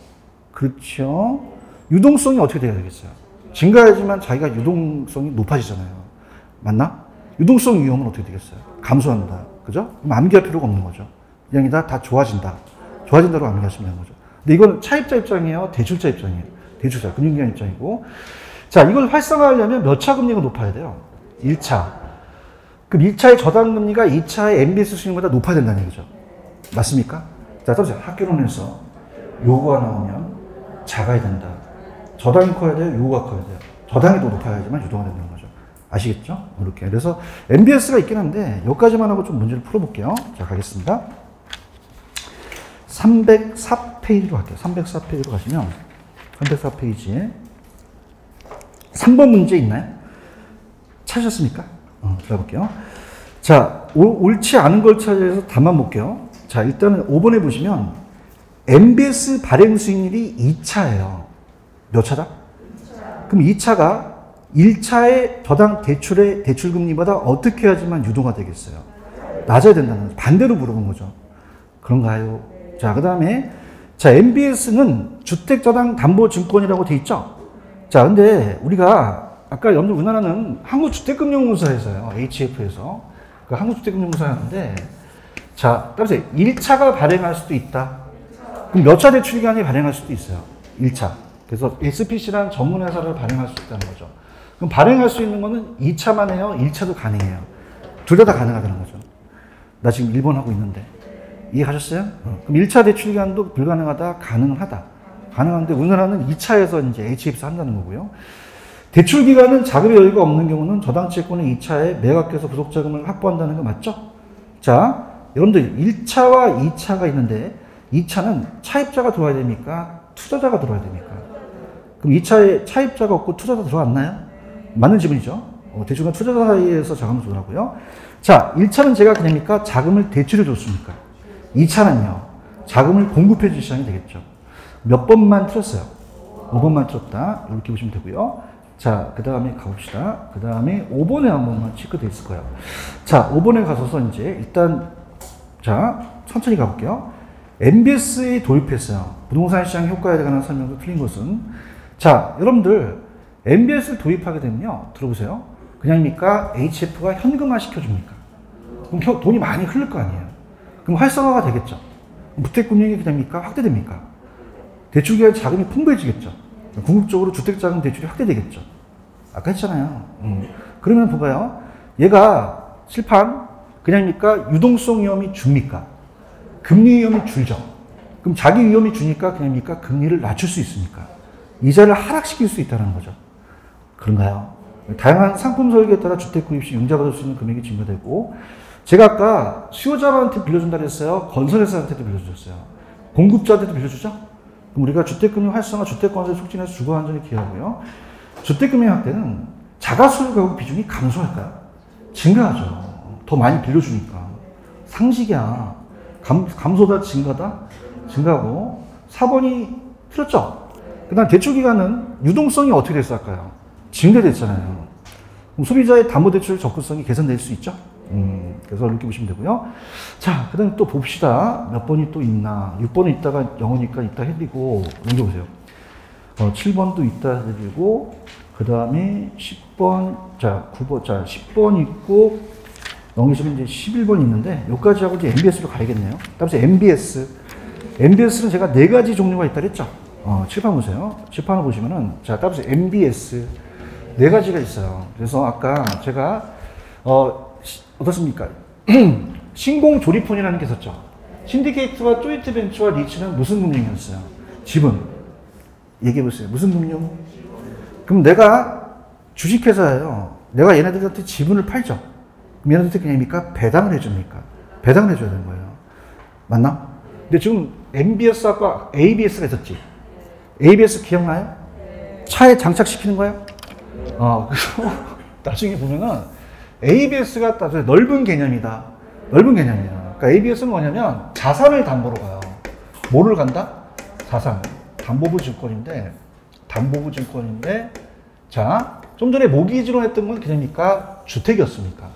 그렇죠. 유동성이 어떻게 돼야 되겠어요? 증가해야지만 자기가 유동성이 높아지잖아요. 맞나? 유동성 위험은 어떻게 되겠어요? 감소한다. 그죠? 그럼 암기할 필요가 없는 거죠. 그냥 다 좋아진다. 좋아진다로 암기하시면 되는 거죠. 근데 이건 차입자 입장이에요? 대출자 입장이에요? 대출자, 금융기관 입장이고. 자, 이걸 활성화하려면 몇 차 금리가 높아야 돼요? 1차. 그럼 1차의 저당금리가 2차의 MBS 수익률보다 높아야 된다는 얘기죠. 맞습니까? 자, 따라서 학교론에서 요구가 나오면 작아야 된다. 저당이 커야 돼요? 요구가 커야 돼요? 저당이 더 높아야지만 유도가 된다는 거죠. 아시겠죠? 이렇게. 그래서 MBS가 있긴 한데 여기까지만 하고 좀 문제를 풀어볼게요. 자, 가겠습니다. 304페이지로 갈게요. 304페이지로 가시면 304페이지에 3번 문제 있나요? 찾으셨습니까? 들어볼게요. 자, 옳지 않은 걸 찾아서 답만 볼게요. 자, 일단은 5번에 보시면 MBS 발행 수익률이 2차예요. 몇 차다? 2차. 그럼 2차가 1차의 저당 대출의 대출금리보다 어떻게 해야지만 유도가 되겠어요? 낮아야 된다는 거죠. 반대로 물어본 거죠. 그런가요? 자, 그 다음에 자, MBS는 주택저당담보증권이라고 돼 있죠? 자, 근데 우리가 아까 여러분들 우리나라는 한국주택금융공사에서요. HF에서. 그 한국주택금융공사였는데 자, 따라서 1차가 발행할 수도 있다. 그럼 몇 차 대출기관이 발행할 수도 있어요. 1차. 그래서 SPC라는 전문회사를 발행할 수 있다는 거죠. 그럼 발행할 수 있는 거는 2차만 해요? 1차도 가능해요? 둘 다 가능하다는 거죠. 나 지금 1번 하고 있는데. 이해하셨어요? 그럼 1차 대출기간도 불가능하다? 가능하다. 가능한데 우리나라는 2차에서 이제 HF에서 한다는 거고요. 대출기간은 자금의 여유가 없는 경우는 저당채권의 2차에 매각해서 구속자금을 확보한다는 거 맞죠? 자, 여러분들 1차와 2차가 있는데 2차는 차입자가 들어와야 됩니까? 투자자가 들어와야 됩니까? 그럼 2차에 차입자가 없고 투자자 들어왔나요? 맞는 지문이죠. 대출과 투자자 사이에서 자금을 주더라고요. 자, 1차는 제가 그냥입니까? 자금을 대출해 줬습니까? 2차는요. 자금을 공급해 줄 시장이 되겠죠. 몇 번만 틀었어요? 5번만 틀었다. 이렇게 보시면 되고요. 자, 그 다음에 가봅시다. 그 다음에 5번에 한 번만 체크되어 있을 거예요. 자, 5번에 가서서 이제 일단 자, 천천히 가볼게요. MBS에 도입했어요. 부동산 시장 효과에 관한 설명도 틀린 것은 자, 여러분들 MBS를 도입하게 되면요. 들어보세요. 그냥입니까? HF가 현금화 시켜줍니까? 그럼 돈이 많이 흐를 거 아니에요. 그럼 활성화가 되겠죠. 무택금융이 그냥입니까? 확대됩니까? 대출기관 자금이 풍부해지겠죠. 궁극적으로 주택자금 대출이 확대되겠죠. 아까 했잖아요. 그러면 봐봐요. 얘가 실판 그냥입니까? 유동성 위험이 줍니까? 금리 위험이 줄죠. 그럼 자기 위험이 주니까 그냥입니까? 금리를 낮출 수 있습니까? 이자를 하락시킬 수 있다는 거죠. 그런가요? 다양한 상품 설계에 따라 주택 구입 시 융자받을 수 있는 금액이 증가되고 제가 아까 수요자한테 빌려준다 그랬어요? 건설회사한테도 빌려주셨어요. 공급자한테도 빌려주죠? 그럼 우리가 주택금융 활성화, 주택건설 촉진해서 주거안전을 기여하고요. 주택금융 확대는 자가소유 가구 비중이 감소할까요? 증가하죠. 더 많이 빌려주니까. 상식이야. 감소다, 증가다? 증가하고. 4번이 틀렸죠? 그 다음 대출기간은 유동성이 어떻게 됐을까요? 증대됐잖아요. 그럼 소비자의 담보대출 접근성이 개선될 수 있죠? 그래서 이렇게 보시면 되고요. 자, 그 다음에 또 봅시다. 몇 번이 또 있나. 6번은 있다가 영어니까 이따 해드리고, 넘겨보세요. 7번도 이따 해드리고, 그 다음에 10번, 자, 9번, 자, 10번 있고, 넘기시면 이제 11번 있는데, 여기까지 하고 이제 MBS로 가야겠네요. 따라서 MBS. MBS는 제가 4가지 종류가 있다 그랬죠? 칠판 보세요. 칠판을 보시면은, 자, 따라서 MBS. 4가지가 있어요. 그래서 아까 제가, 어떻습니까? 신공조립fon이라는 게 있었죠. 신디케이트와 조인트 벤처와 리츠는 무슨 금융이었어요? 지분. 얘기해보세요. 무슨 금융? 그럼 내가 주식회사예요. 내가 얘네들한테 지분을 팔죠. 그럼 얘네들한테 그냥입니까? 배당을 해줍니까? 배당을 해줘야 되는 거예요. 맞나? 근데 지금 MBS하고 ABS가 있었지. ABS 기억나요? 차에 장착시키는 거예요? 그래서 나중에 보면은 ABS가 따져 넓은 개념이다. 넓은 개념이에요. 그러니까 ABS는 뭐냐면 자산을 담보로 가요. 뭐를 간다? 자산. 담보부 증권인데 주택담보증권인데, 자, 좀 전에 모기지로 했던 건 그냥입니까? 주택이었습니까?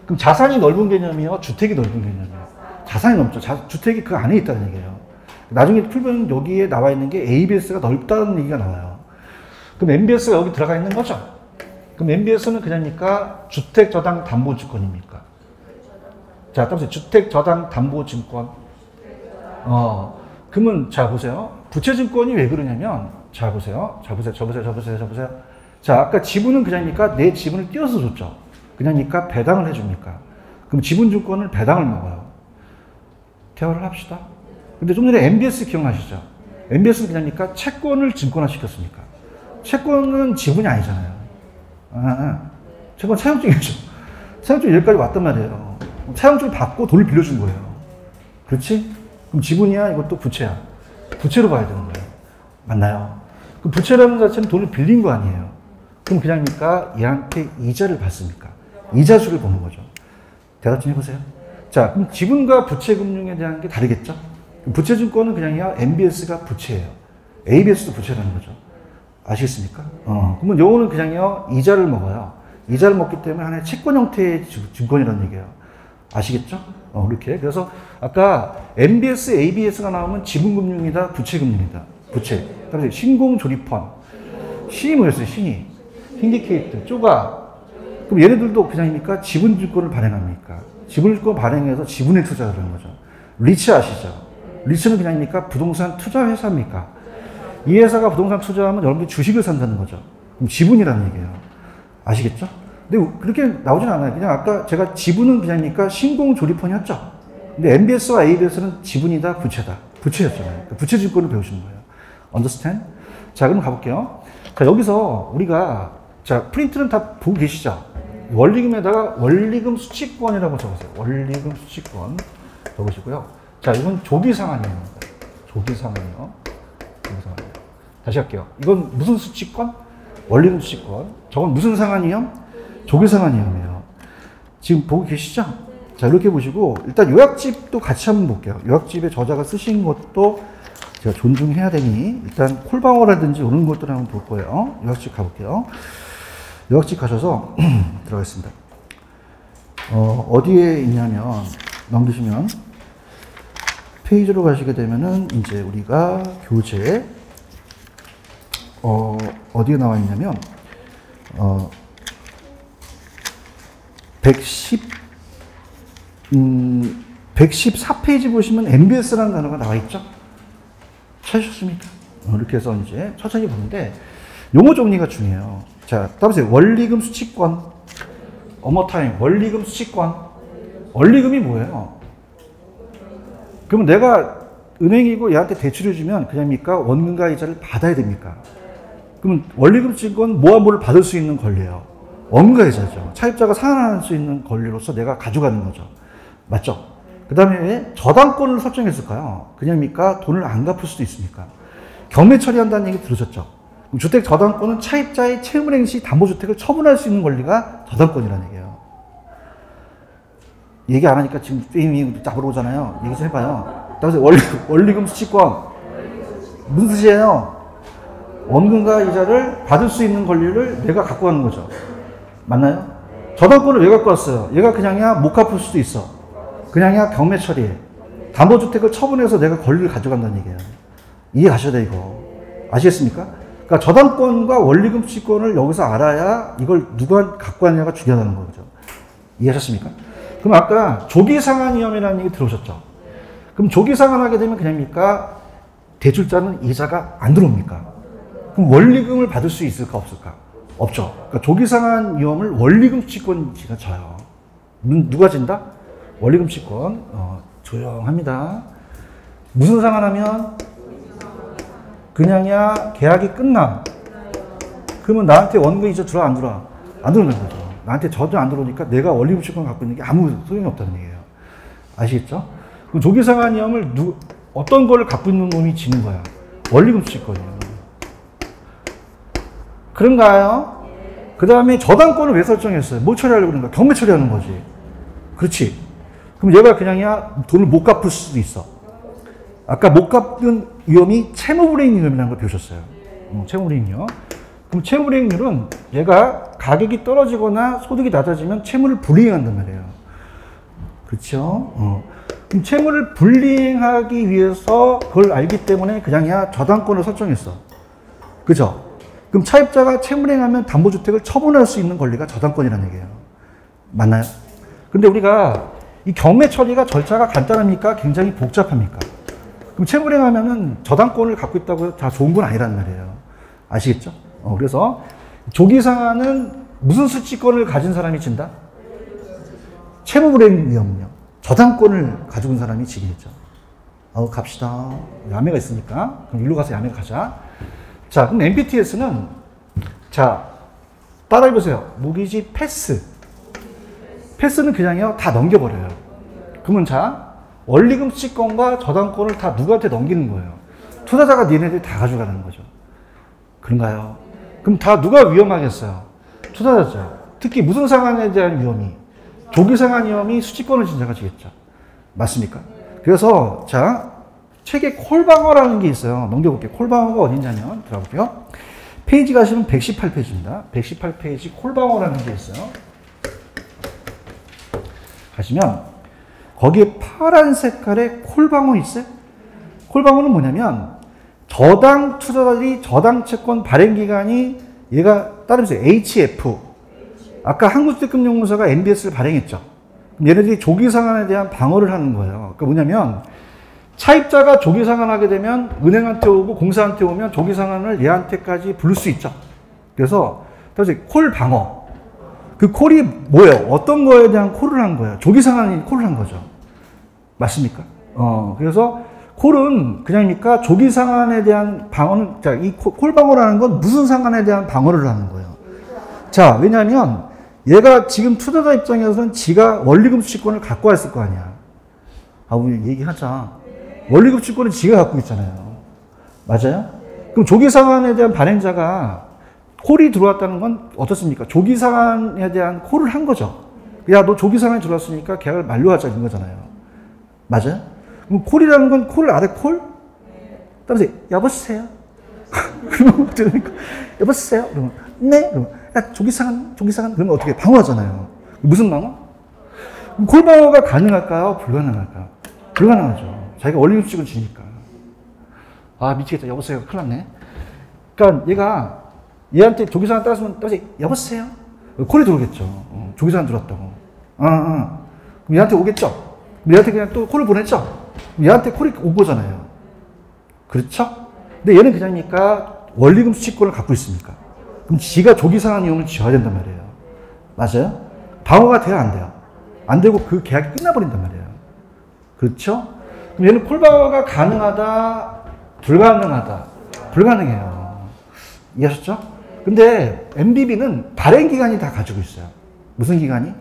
그럼 자산이 넓은 개념이요? 주택이 넓은 개념이요? 자산이 넓죠. 주택이 그 안에 있다는 얘기예요. 나중에 풀면 여기에 나와 있는 게 ABS가 넓다는 얘기가 나와요. 그럼 MBS가 여기 들어가 있는 거죠? 그럼 MBS는 그냥입니까? 주택저당담보증권입니까? 자, 따라서 주택저당담보증권. 그러면 자 보세요. 부채증권이 왜 그러냐면, 자 보세요. 자, 아까 지분은 그냥입니까? 내 지분을 띄어서 줬죠. 그냥입니까? 배당을 해줍니까? 그럼 지분증권을 배당을 먹어요. 대화를 합시다. 근데 좀 전에 MBS 기억나시죠? MBS는 그냥입니까? 채권을 증권화 시켰습니까? 채권은 지분이 아니잖아요. 채권 차용증이죠. 차용증 여기까지 왔단 말이에요. 차용증을 받고 돈을 빌려준 거예요. 그렇지? 그럼 지분이야? 이것도 부채야. 부채로 봐야 되는 거예요. 맞나요? 그 부채라는 자체는 돈을 빌린 거 아니에요. 그럼 그냥입니까? 얘한테 이자를 받습니까? 이자수를 보는 거죠. 대답 좀 해보세요. 자, 그럼 지분과 부채 금융에 대한 게 다르겠죠? 부채증권은 그냥이야 MBS가 부채예요. ABS도 부채라는 거죠. 아시겠습니까? 그러면 요거는 그냥요 이자를 먹어요. 이자를 먹기 때문에 하나의 채권 형태의 증권이라는 얘기예요. 아시겠죠? 이렇게. 그래서 아까 MBS, ABS가 나오면 지분금융이다, 부채금융이다. 부채. 그다음에 신공조립펀. 신이 뭐였어요? 신이. 힌디케이트, 쪼가. 그럼 얘네들도 그냥입니까? 지분증권을 발행합니까? 지분증권 발행해서 지분에 투자를 하는 거죠. 리츠 아시죠? 리츠는 그냥입니까? 부동산 투자 회사입니까? 이 회사가 부동산 투자하면 여러분들이 주식을 산다는 거죠. 그럼 지분이라는 얘기예요. 아시겠죠? 근데 그렇게 나오진 않아요. 그냥 아까 제가 지분은 그냥입니까? 신공조립펀이었죠. 근데 MBS와 ABS는 지분이다, 부채다. 부채였잖아요. 그러니까 부채증권을 배우시는 거예요. Understand? 자, 그럼 가볼게요. 자, 여기서 우리가, 자, 프린트는 다 보고 계시죠? 원리금에다가 원리금 수취권이라고 적으세요. 원리금 수취권 적으시고요. 자, 이건 조기상환이입니다. 조기상환이요. 조기상환이요. 다시 할게요. 이건 무슨 수취권? 원리금 수취권. 저건 무슨 상환이요? 조기상환이요. 지금 보고 계시죠? 자, 이렇게 보시고, 일단 요약집도 같이 한번 볼게요. 요약집에 저자가 쓰신 것도 제가 존중해야 되니, 일단 콜방어라든지 이런 것들 한번 볼 거예요. 요약집 가볼게요. 요약집 가셔서 들어가겠습니다. 어디에 있냐면, 넘기시면, 페이지로 가시게 되면은, 이제 우리가 교재, 어디에 나와 있냐면, 114페이지 보시면 MBS라는 단어가 나와 있죠? 찾으셨습니까? 이렇게 해서 이제 천천히 보는데, 용어 정리가 중요해요. 자, 따보세요. 원리금 수취권. 어머타임. 원리금 수취권. 원리금이 뭐예요? 그러면 내가 은행이고 얘한테 대출해주면 그냥입니까? 원금과 이자를 받아야 됩니까? 그러면 원리금 수취권 뭐와 뭐를 받을 수 있는 권리예요. 원금과 이자죠. 차입자가 상환할 수 있는 권리로서 내가 가져가는 거죠. 맞죠? 그 다음에 왜 저당권을 설정했을까요? 그냥입니까? 돈을 안 갚을 수도 있습니까? 경매 처리한다는 얘기 들으셨죠? 주택 저당권은 차입자의 채무행위 시 담보주택을 처분할 수 있는 권리가 저당권이라는 얘기예요. 얘기 안 하니까 지금 게임이 잡으러 오잖아요. 얘기 좀 해봐요. 따라서 원리금 수취권. 무슨 뜻이에요? 원금과 이자를 받을 수 있는 권리를 내가 갖고 가는 거죠. 맞나요? 저당권을 왜 갖고 왔어요? 얘가 그냥이야 못 갚을 수도 있어. 그냥이야 경매 처리해. 담보주택을 처분해서 내가 권리를 가져간다는 얘기예요. 이해하셔야 돼, 이거. 아시겠습니까? 그러니까 저당권과 원리금 수취권을 여기서 알아야 이걸 누가 갖고 왔냐가 중요하다는 거죠. 이해하셨습니까? 그럼 아까 조기상환위험이라는 얘기 들어오셨죠? 그럼 조기상환하게 되면 그냥입니까? 대출자는 이자가 안 들어옵니까? 그럼 원리금을 받을 수 있을까 없을까? 없죠. 그러니까 조기상환위험을 원리금 수취권지가 져요. 누가 진다? 원리금 수취권. 조용합니다. 무슨 상환하면? 그냥이야 계약이 끝나. 그러면 나한테 원금 이자 들어와 안 들어와? 안 들어오는 거죠. 나한테 전혀 안 들어오니까 내가 원리금 수취권 갖고 있는 게 아무 소용이 없다는 얘기예요. 아시겠죠? 그럼 조기상환위험을 어떤 거를 갖고 있는 놈이 지는 거야? 원리금 수취권이에요. 그런가요? 그 다음에 저당권을 왜 설정했어요? 뭐 처리하려고 그러는 거야? 경매 처리하는 거지. 그렇지. 그럼 얘가 그냥이야 돈을 못 갚을 수도 있어. 아까 못 갚는 위험이 채무불이행 위험이라는 걸 배우셨어요. 채무불이익률. 그럼 채무불이익률은 얘가 가격이 떨어지거나 소득이 낮아지면 채무를 불이행한단 말이에요. 그렇죠? 그럼 채무를 불이행하기 위해서 그걸 알기 때문에 그냥야 저당권을 설정했어. 그죠? 그럼 차입자가 채무불이행하면 담보주택을 처분할 수 있는 권리가 저당권이라는 얘기예요. 맞나요? 근데 우리가 이 경매 처리가 절차가 간단합니까? 굉장히 복잡합니까? 그럼 채무불이행하면은 저당권을 갖고 있다고 해서 다 좋은 건 아니란 말이에요. 아시겠죠? 그래서 조기상환은 무슨 수치권을 가진 사람이 진다? 채무불이행 위험요. 저당권을 가지고 있는 사람이 지겠죠. 갑시다. 야매가 있으니까. 그럼 일로 가서 야매 가자. 자, 그럼 MPTS는 자, 따라해보세요. 무기지 패스. 패스는 그냥요, 다 넘겨버려요. 그러면 자, 원리금 수취권과 저당권을 다 누구한테 넘기는 거예요? 투자자가 니네들이 다 가져가는 거죠. 그런가요? 그럼 다 누가 위험하겠어요? 투자자죠. 특히 무슨 상환에 대한 위험이? 조기 상환 위험이 수취권을 진 자가 지겠죠. 맞습니까? 그래서 자, 책에 콜방어라는 게 있어요. 넘겨볼게요. 콜방어가 어디냐면 들어볼게요. 페이지 가시면 118페이지입니다. 118페이지 콜방어라는 게 있어요. 가시면 거기에 파란 색깔의 콜방어 있어요? 콜방어는 뭐냐면 저당 투자자들이 저당 채권 발행 기간이 얘가 따르면서 HF 아까 한국주택금융공사가 NBS를 발행했죠. 얘네들이 조기 상환에 대한 방어를 하는 거예요. 그러니까 뭐냐면 차입자가 조기 상환하게 되면 은행한테 오고 공사한테 오면 조기 상환을 얘한테까지 부를 수 있죠. 그래서 콜 방어. 그 콜이 뭐예요? 어떤 거에 대한 콜을 한 거예요? 조기 상환이 콜을 한 거죠. 맞습니까? 그래서 콜은 그냥입니까? 조기 상환에 대한 방어는, 자, 이 콜 방어라는 건 무슨 상환에 대한 방어를 하는 거예요? 자, 왜냐면 얘가 지금 투자자 입장에서는 지가 원리금 수취권을 갖고 왔을 거 아니야. 우리 얘기하자. 원리금 수취권은 지가 갖고 있잖아요. 맞아요? 그럼 조기 상환에 대한 발행자가 콜이 들어왔다는 건 어떻습니까? 조기 상환에 대한 콜을 한 거죠. 야, 너 조기 상환이 들어왔으니까 계약을 만료하자 이런 거잖아요. 맞아요? 그럼 콜이라는 건 콜 아래 콜? 따라서 여보세요? 그러면 어떡합니까? 여보세요? 그러면 네? 그러면 야, 조기 상환 그러면 어떻게 방어하잖아요. 무슨 방어? 콜 방어가 가능할까요? 불가능할까요? 불가능하죠. 자기가 원리금 수익을 지니까. 미치겠다. 여보세요? 큰일 났네. 그러니까 얘한테 조기 상환 따랐으면 여보세요? 콜이 들어오겠죠. 조기 상환 들어왔다고. 그럼 얘한테 오겠죠? 얘한테 그냥 또 콜을 보냈죠? 얘한테 콜이 온 거잖아요. 그렇죠? 근데 얘는 그냥니까 원리금 수취권을 갖고 있습니까? 그럼 지가 조기 상환 이용을 지어야 된단 말이에요. 맞아요? 방어가 돼야 안 돼요? 안 되고 그 계약이 끝나버린단 말이에요. 그렇죠? 그럼 얘는 콜 방어가 가능하다? 불가능하다? 불가능해요. 이해하셨죠? 근데 MBB는 발행 기간이 다 가지고 있어요. 무슨 기간이?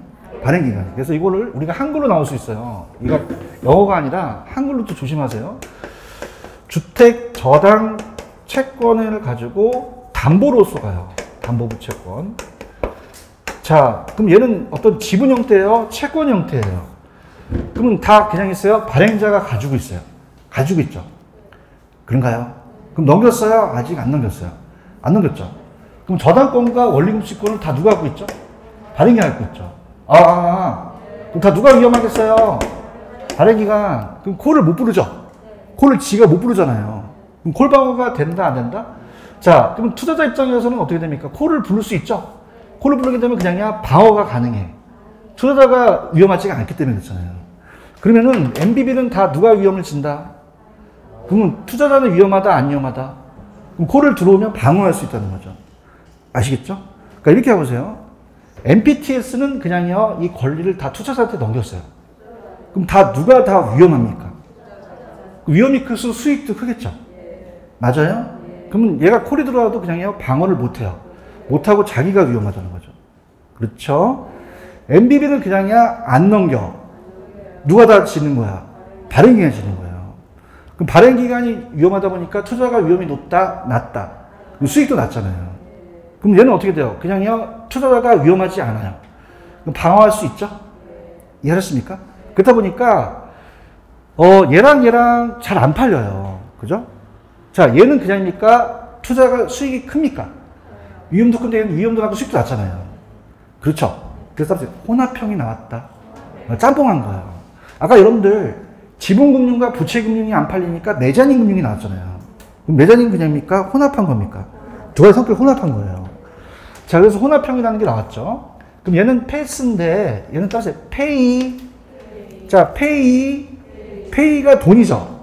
발행 기간이. 그래서 이거를 우리가 한글로 나올 수 있어요. 이거 영어가 아니라 한글로도 조심하세요. 주택 저당 채권을 가지고 담보로서 가요. 담보부 채권. 자, 그럼 얘는 어떤 지분 형태예요? 채권 형태예요. 그러면 다 그냥 있어요? 발행자가 가지고 있어요. 가지고 있죠. 그런가요? 그럼 넘겼어요? 아직 안 넘겼어요. 안 넘겼죠. 그럼 저당권과 원리금 수취권을 다 누가 갖고 있죠? 발행기가 갖고 있죠. 그럼 다 누가 위험하겠어요? 발행기가. 그럼 콜을 못 부르죠. 콜을 지가 못 부르잖아요. 그럼 콜 방어가 된다, 안 된다? 자, 그럼 투자자 입장에서는 어떻게 됩니까? 콜을 부를 수 있죠. 콜을 부르게 되면 그냥야 방어가 가능해. 투자자가 위험하지가 않기 때문에 그렇잖아요. 그러면은 MBB는 다 누가 위험을 진다? 그러면 투자자는 위험하다, 안 위험하다? 그럼 콜을 들어오면 방어할 수 있다는 거죠. 아시겠죠? 그러니까 이렇게 해보세요. MPTS는 그냥요, 이 권리를 다 투자자한테 넘겼어요. 그럼 누가 다 위험합니까? 위험이 클수록 수익도 크겠죠? 맞아요? 그러면 얘가 콜이 들어와도 그냥요, 방어를 못해요. 못하고 자기가 위험하다는 거죠. 그렇죠? MBB는 그냥야, 안 넘겨. 누가 다 지는 거야? 발행기간이 지는 거예요. 그럼 발행기간이 위험하다 보니까 투자가 위험이 낮다. 수익도 낮잖아요. 그럼 얘는 어떻게 돼요? 그냥요, 투자자가 위험하지 않아요. 그럼 방어할 수 있죠? 이해하셨습니까? 그렇다 보니까, 얘랑 잘 안 팔려요. 그죠? 자, 얘는 그냥이니까 투자가 수익이 큽니까? 위험도 큰데 위험도 낮고 수익도 낮잖아요. 그렇죠? 그래서 혼합형이 나왔다. 짬뽕한 거예요. 아까 여러분들 지분금융과 부채금융이 안 팔리니까 내자인금융이 나왔잖아요. 그럼 내자인 그냥입니까? 혼합한 겁니까? 두 가지 성격을 혼합한 거예요. 자, 그래서 혼합형이라는 게 나왔죠. 그럼 얘는 패스인데 얘는 따라서 페이. 자, 페이가 돈이죠.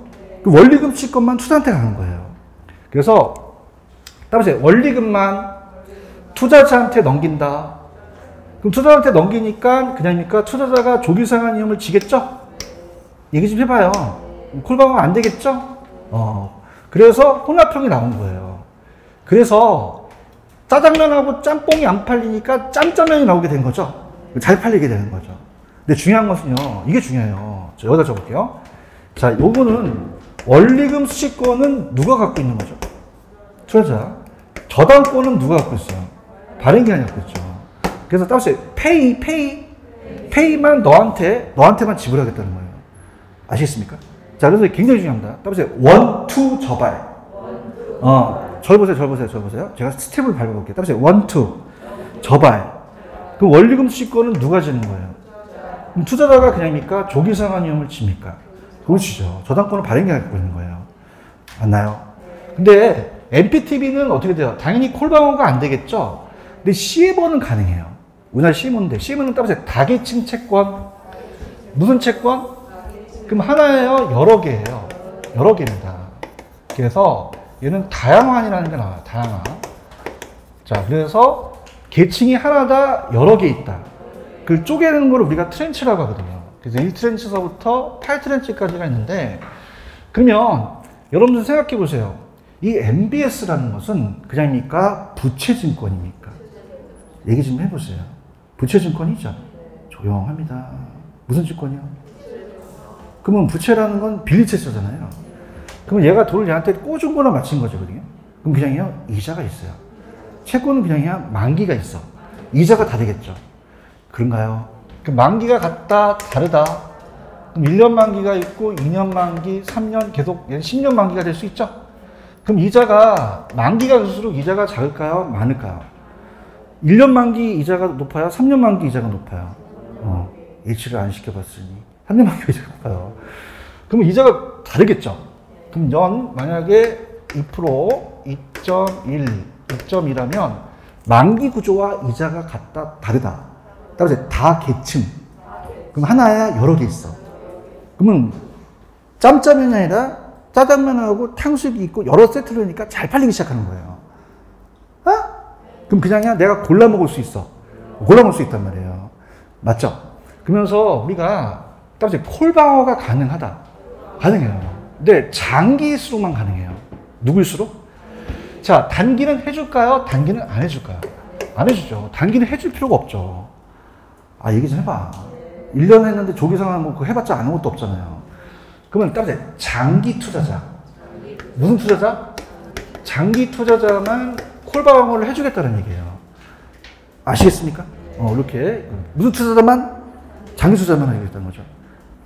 그 원리금 채권만 투자한테 가는 거예요. 그래서 따라서 원리금만 투자자한테 넘긴다. 그럼 투자자한테 넘기니까 그냥입니까? 투자자가 조기상환 위험을 지겠죠? 얘기 좀 해봐요. 콜방어 안 되겠죠? 그래서 혼합형이 나온 거예요. 그래서 짜장면하고 짬뽕이 안 팔리니까 짬짜면이 나오게 된 거죠. 잘 팔리게 되는 거죠. 근데 중요한 것은요, 이게 중요해요. 저 여기다 적을게요. 자, 요거는 원리금 수익권은 누가 갖고 있는 거죠? 투자자. 저당권은 누가 갖고 있어요? 발행기관이 갖고 있죠. 그래서 따라서 페이만 너한테만 지불하겠다는 거예요. 아시겠습니까? 자, 그래서 굉장히 중요합니다. 따라서 원투 저발. 절 보세요. 제가 스텝을 밟아볼게요. 따라서 원투 저발. 그 원리금 수익권은 누가 지는 거예요? 그럼 투자자가 그냥입니까? 조기상환 위험을 집니까? 그걸 지죠. 저당권은 발행기관이 갖고 있는 거예요. 맞나요? 근데 MPTV는 어떻게 돼요? 당연히 콜방어가 안 되겠죠? 근데 CMO는 가능해요. 우리나라 CMO인데, CMO는 따라서 다계층 채권, 무슨 채권? 그럼 하나예요? 여러 개예요. 여러 개입니다. 그래서 얘는 다양환이라는 게 나와요. 다양환. 자, 그래서 계층이 하나다, 여러 개 있다. 그 쪼개는 걸 우리가 트렌치라고 하거든요. 그래서 1트렌치서부터 8트렌치까지가 있는데, 그러면 여러분들 생각해 보세요. 이 MBS라는 것은 그냥입니까? 부채증권입니까? 얘기 좀 해보세요. 부채증권이죠. 조용합니다. 무슨 증권이요? 그러면 부채라는 건 빌리채서잖아요. 그러면 얘가 돈을 얘한테 꽂은 거나 마친 거죠. 그럼 그냥요, 이자가 있어요. 채권은 그냥 만기가 있어. 이자가 다르겠죠. 그런가요? 그 만기가 같다, 다르다. 그럼 1년 만기가 있고 2년 만기, 3년 계속 10년 만기가 될 수 있죠. 그럼 이자가 만기가 갈수록 이자가 작을까요? 많을까요? 1년 만기 이자가 높아요? 3년 만기 이자가 높아요? H를 안 시켜봤으니 3년 만기 이자가 높아요. 그러면 이자가 다르겠죠. 그럼 만약에 2%, 2.1, 2.2라면 만기 구조와 이자가 같다, 다르다. 따라서 다 계층. 그럼 하나야 여러 개 있어. 그러면 짬짜면이 아니라 짜장면하고 탕수육이 있고 여러 세트로니까 잘 팔리기 시작하는 거예요. 그럼 그냥야 내가 골라 먹을 수 있어. 골라 먹을 수 있단 말이에요. 맞죠? 그러면서 우리가 따라서 콜방어가 가능하다. 가능해요. 근데 장기일수록만 가능해요. 누구일수록? 자, 단기는 해줄까요? 단기는 안 해줄까요? 안 해주죠. 단기는 해줄 필요가 없죠. 얘기 좀 해봐. 1년 했는데 조기상환 뭐 그거 해봤자 아무것도 없잖아요. 그러면 따라서 장기 투자자. 무슨 투자자? 장기 투자자만 콜방어를 해주겠다는 얘기예요. 아시겠습니까? 이렇게 무슨 투자자만? 장기 투자자만 하겠다는 거죠.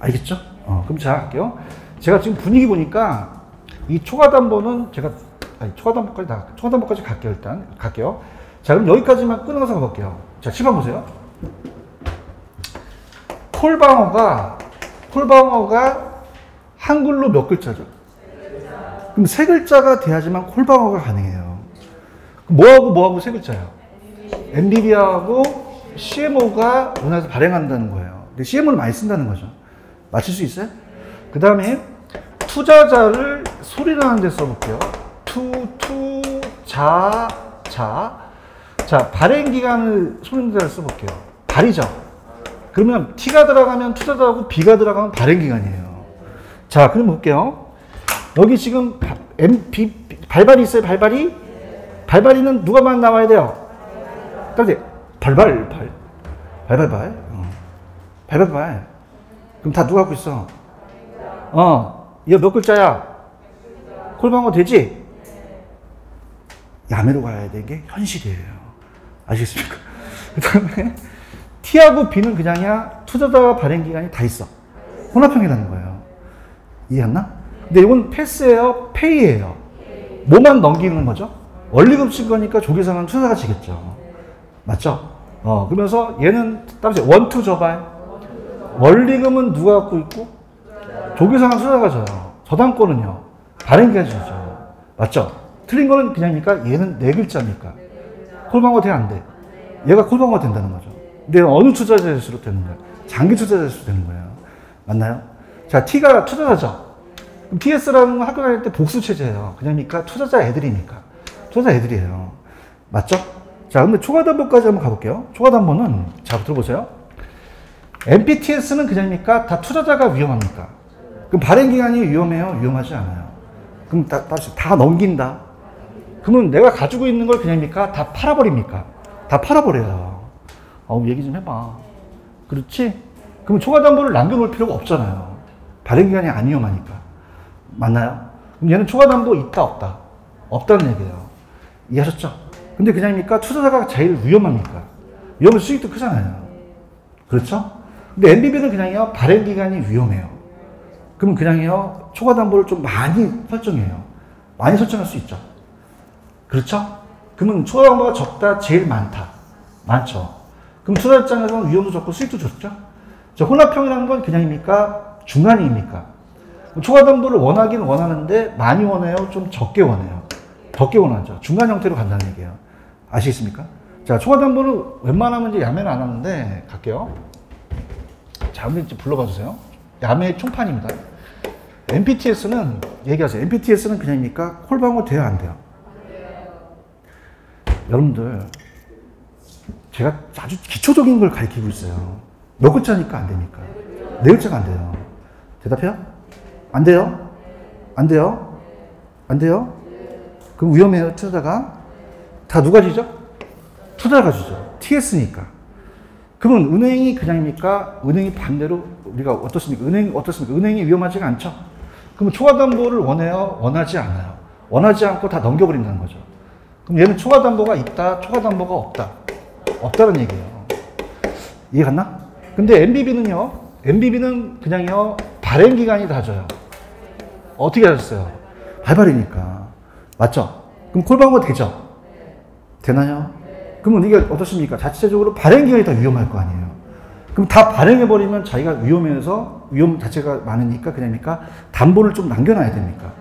알겠죠? 그럼 자, 할게요. 제가 지금 분위기 보니까 이 초과담보는 제가 초과담보까지 갈게요. 일단 갈게요. 자, 그럼 여기까지만 끊어서 가볼게요. 자, 7번 보세요. 콜방어가 한글로 몇 글자죠? 그럼 세 글자가 돼야지만 콜방어가 가능해요. 뭐하고 세 글자예요? 엔비디아하고 CMO가 우리나라에서 발행한다는 거예요. 근데 CMO를 많이 쓴다는 거죠. 맞힐 수 있어요? 그 다음에 투자자를 소리 나는 데 써볼게요. 자, 발행기간을 소리 나는 데 써볼게요. 발이죠. 그러면 T가 들어가면 투자자하고 B가 들어가면 발행기간이에요. 자, 그럼 볼게요. 여기 지금 발발이 있어요, 발발이? 발발이는 누가만 나와야 돼요? 발발. 그럼 다 누가 갖고 있어? 이거 몇 글자야? 콜방어 되지? 야매로 가야 되는 게 현실이에요. 아시겠습니까? 그 다음에 T하고 B는 그냥이야 투자자와 발행기간이 다 있어. 혼합형이라는 거예요. 이해했나? 근데 이건 패스예요? 페이예요? 뭐만 넘기는 거죠? 원리금 친 거니까 조기상환 투자자가 지겠죠. 맞죠? 그러면서 얘는 따라서 원투 저발. 원리금은 누가 갖고 있고? 조기상환 투자자가 져요. 저당권은요. 발행기관이 지죠. 맞죠? 틀린 거는 그냥입니까? 얘는 네 글자입니까? 콜방어 돼, 안 돼? 얘가 콜방어가 된다는 거죠. 근데 어느 투자자일수록 되는 거예요? 장기 투자자일수록 되는 거예요. 맞나요? 자, T가 투자자죠. 그럼 TS라는 건 학교 다닐 때 복수 체제예요. 그냥입니까? 투자자 애들이니까. 투자자 애들이에요. 맞죠? 자, 근데 초과담보까지 한번 가볼게요. 초과담보는, 자, 들어보세요. MPTS는 그냥입니까? 다 투자자가 위험합니까? 그럼 발행기간이 위험해요? 위험하지 않아요? 그럼 다 넘긴다. 그러면 내가 가지고 있는 걸 그냥입니까? 다 팔아버립니까? 다 팔아버려요. 얘기 좀 해봐. 그렇지? 그럼 초과담보를 남겨놓을 필요가 없잖아요. 발행기간이 안 위험하니까. 맞나요? 그럼 얘는 초과담보 있다, 없다? 없다는 얘기예요. 이해하셨죠? 근데 그냥입니까? 투자자가 제일 위험합니까? 위험한 수익도 크잖아요. 그렇죠? 근데 MBB는 그냥요, 발행기간이 위험해요. 그럼 그냥요, 초과담보를 좀 많이 설정해요. 많이 설정할 수 있죠. 그렇죠? 그러면 초과담보가 적다, 제일 많다. 많죠. 그럼 투자 입장에서는 위험도 적고 수익도 좋죠? 자, 혼합형이라는 건 그냥입니까? 중간입니까? 초과담보를 원하긴 원하는데 많이 원해요? 좀 적게 원해요? 적게 원하죠. 중간 형태로 간다는 얘기예요. 아시겠습니까? 자, 초과담보는 웬만하면 이제 야매는 안 하는데 갈게요. 자, 한번 이제 불러봐 주세요. 야매의 총판입니다. MPTS는 얘기하세요. MPTS는 그냥입니까? 콜방어 돼야 안 돼요? 여러분들, 제가 아주 기초적인 걸 가르치고 있어요. 몇 글자니까 안 됩니까? 네 글자가 안 돼요. 대답해요? 안 돼요? 안 돼요? 안 돼요? 그럼 위험해요, 투자자가? 다 누가 지죠? 투자자가 지죠. TS니까. 그러면 은행이 그냥입니까? 은행이 반대로 우리가 어떻습니까? 은행 어떻습니까? 은행이 위험하지가 않죠? 그럼 초과담보를 원해요? 원하지 않아요? 원하지 않고 다 넘겨버린다는 거죠. 그럼 얘는 초과담보가 있다, 초과담보가 없다. 없다는 얘기예요. 이해 갔나? 근데 MBB는요, MBB는 그냥요, 발행기간이 다 져요. 어떻게 하셨어요? 발발이니까. 맞죠? 그럼 콜방어 되죠? 되나요? 그러면 이게 어떻습니까? 자체적으로 발행기간이 더 위험할 거 아니에요. 그럼 다 발행해버리면 자기가 위험해서 위험 자체가 많으니까 그냥입니까? 담보를 좀 남겨놔야 됩니까?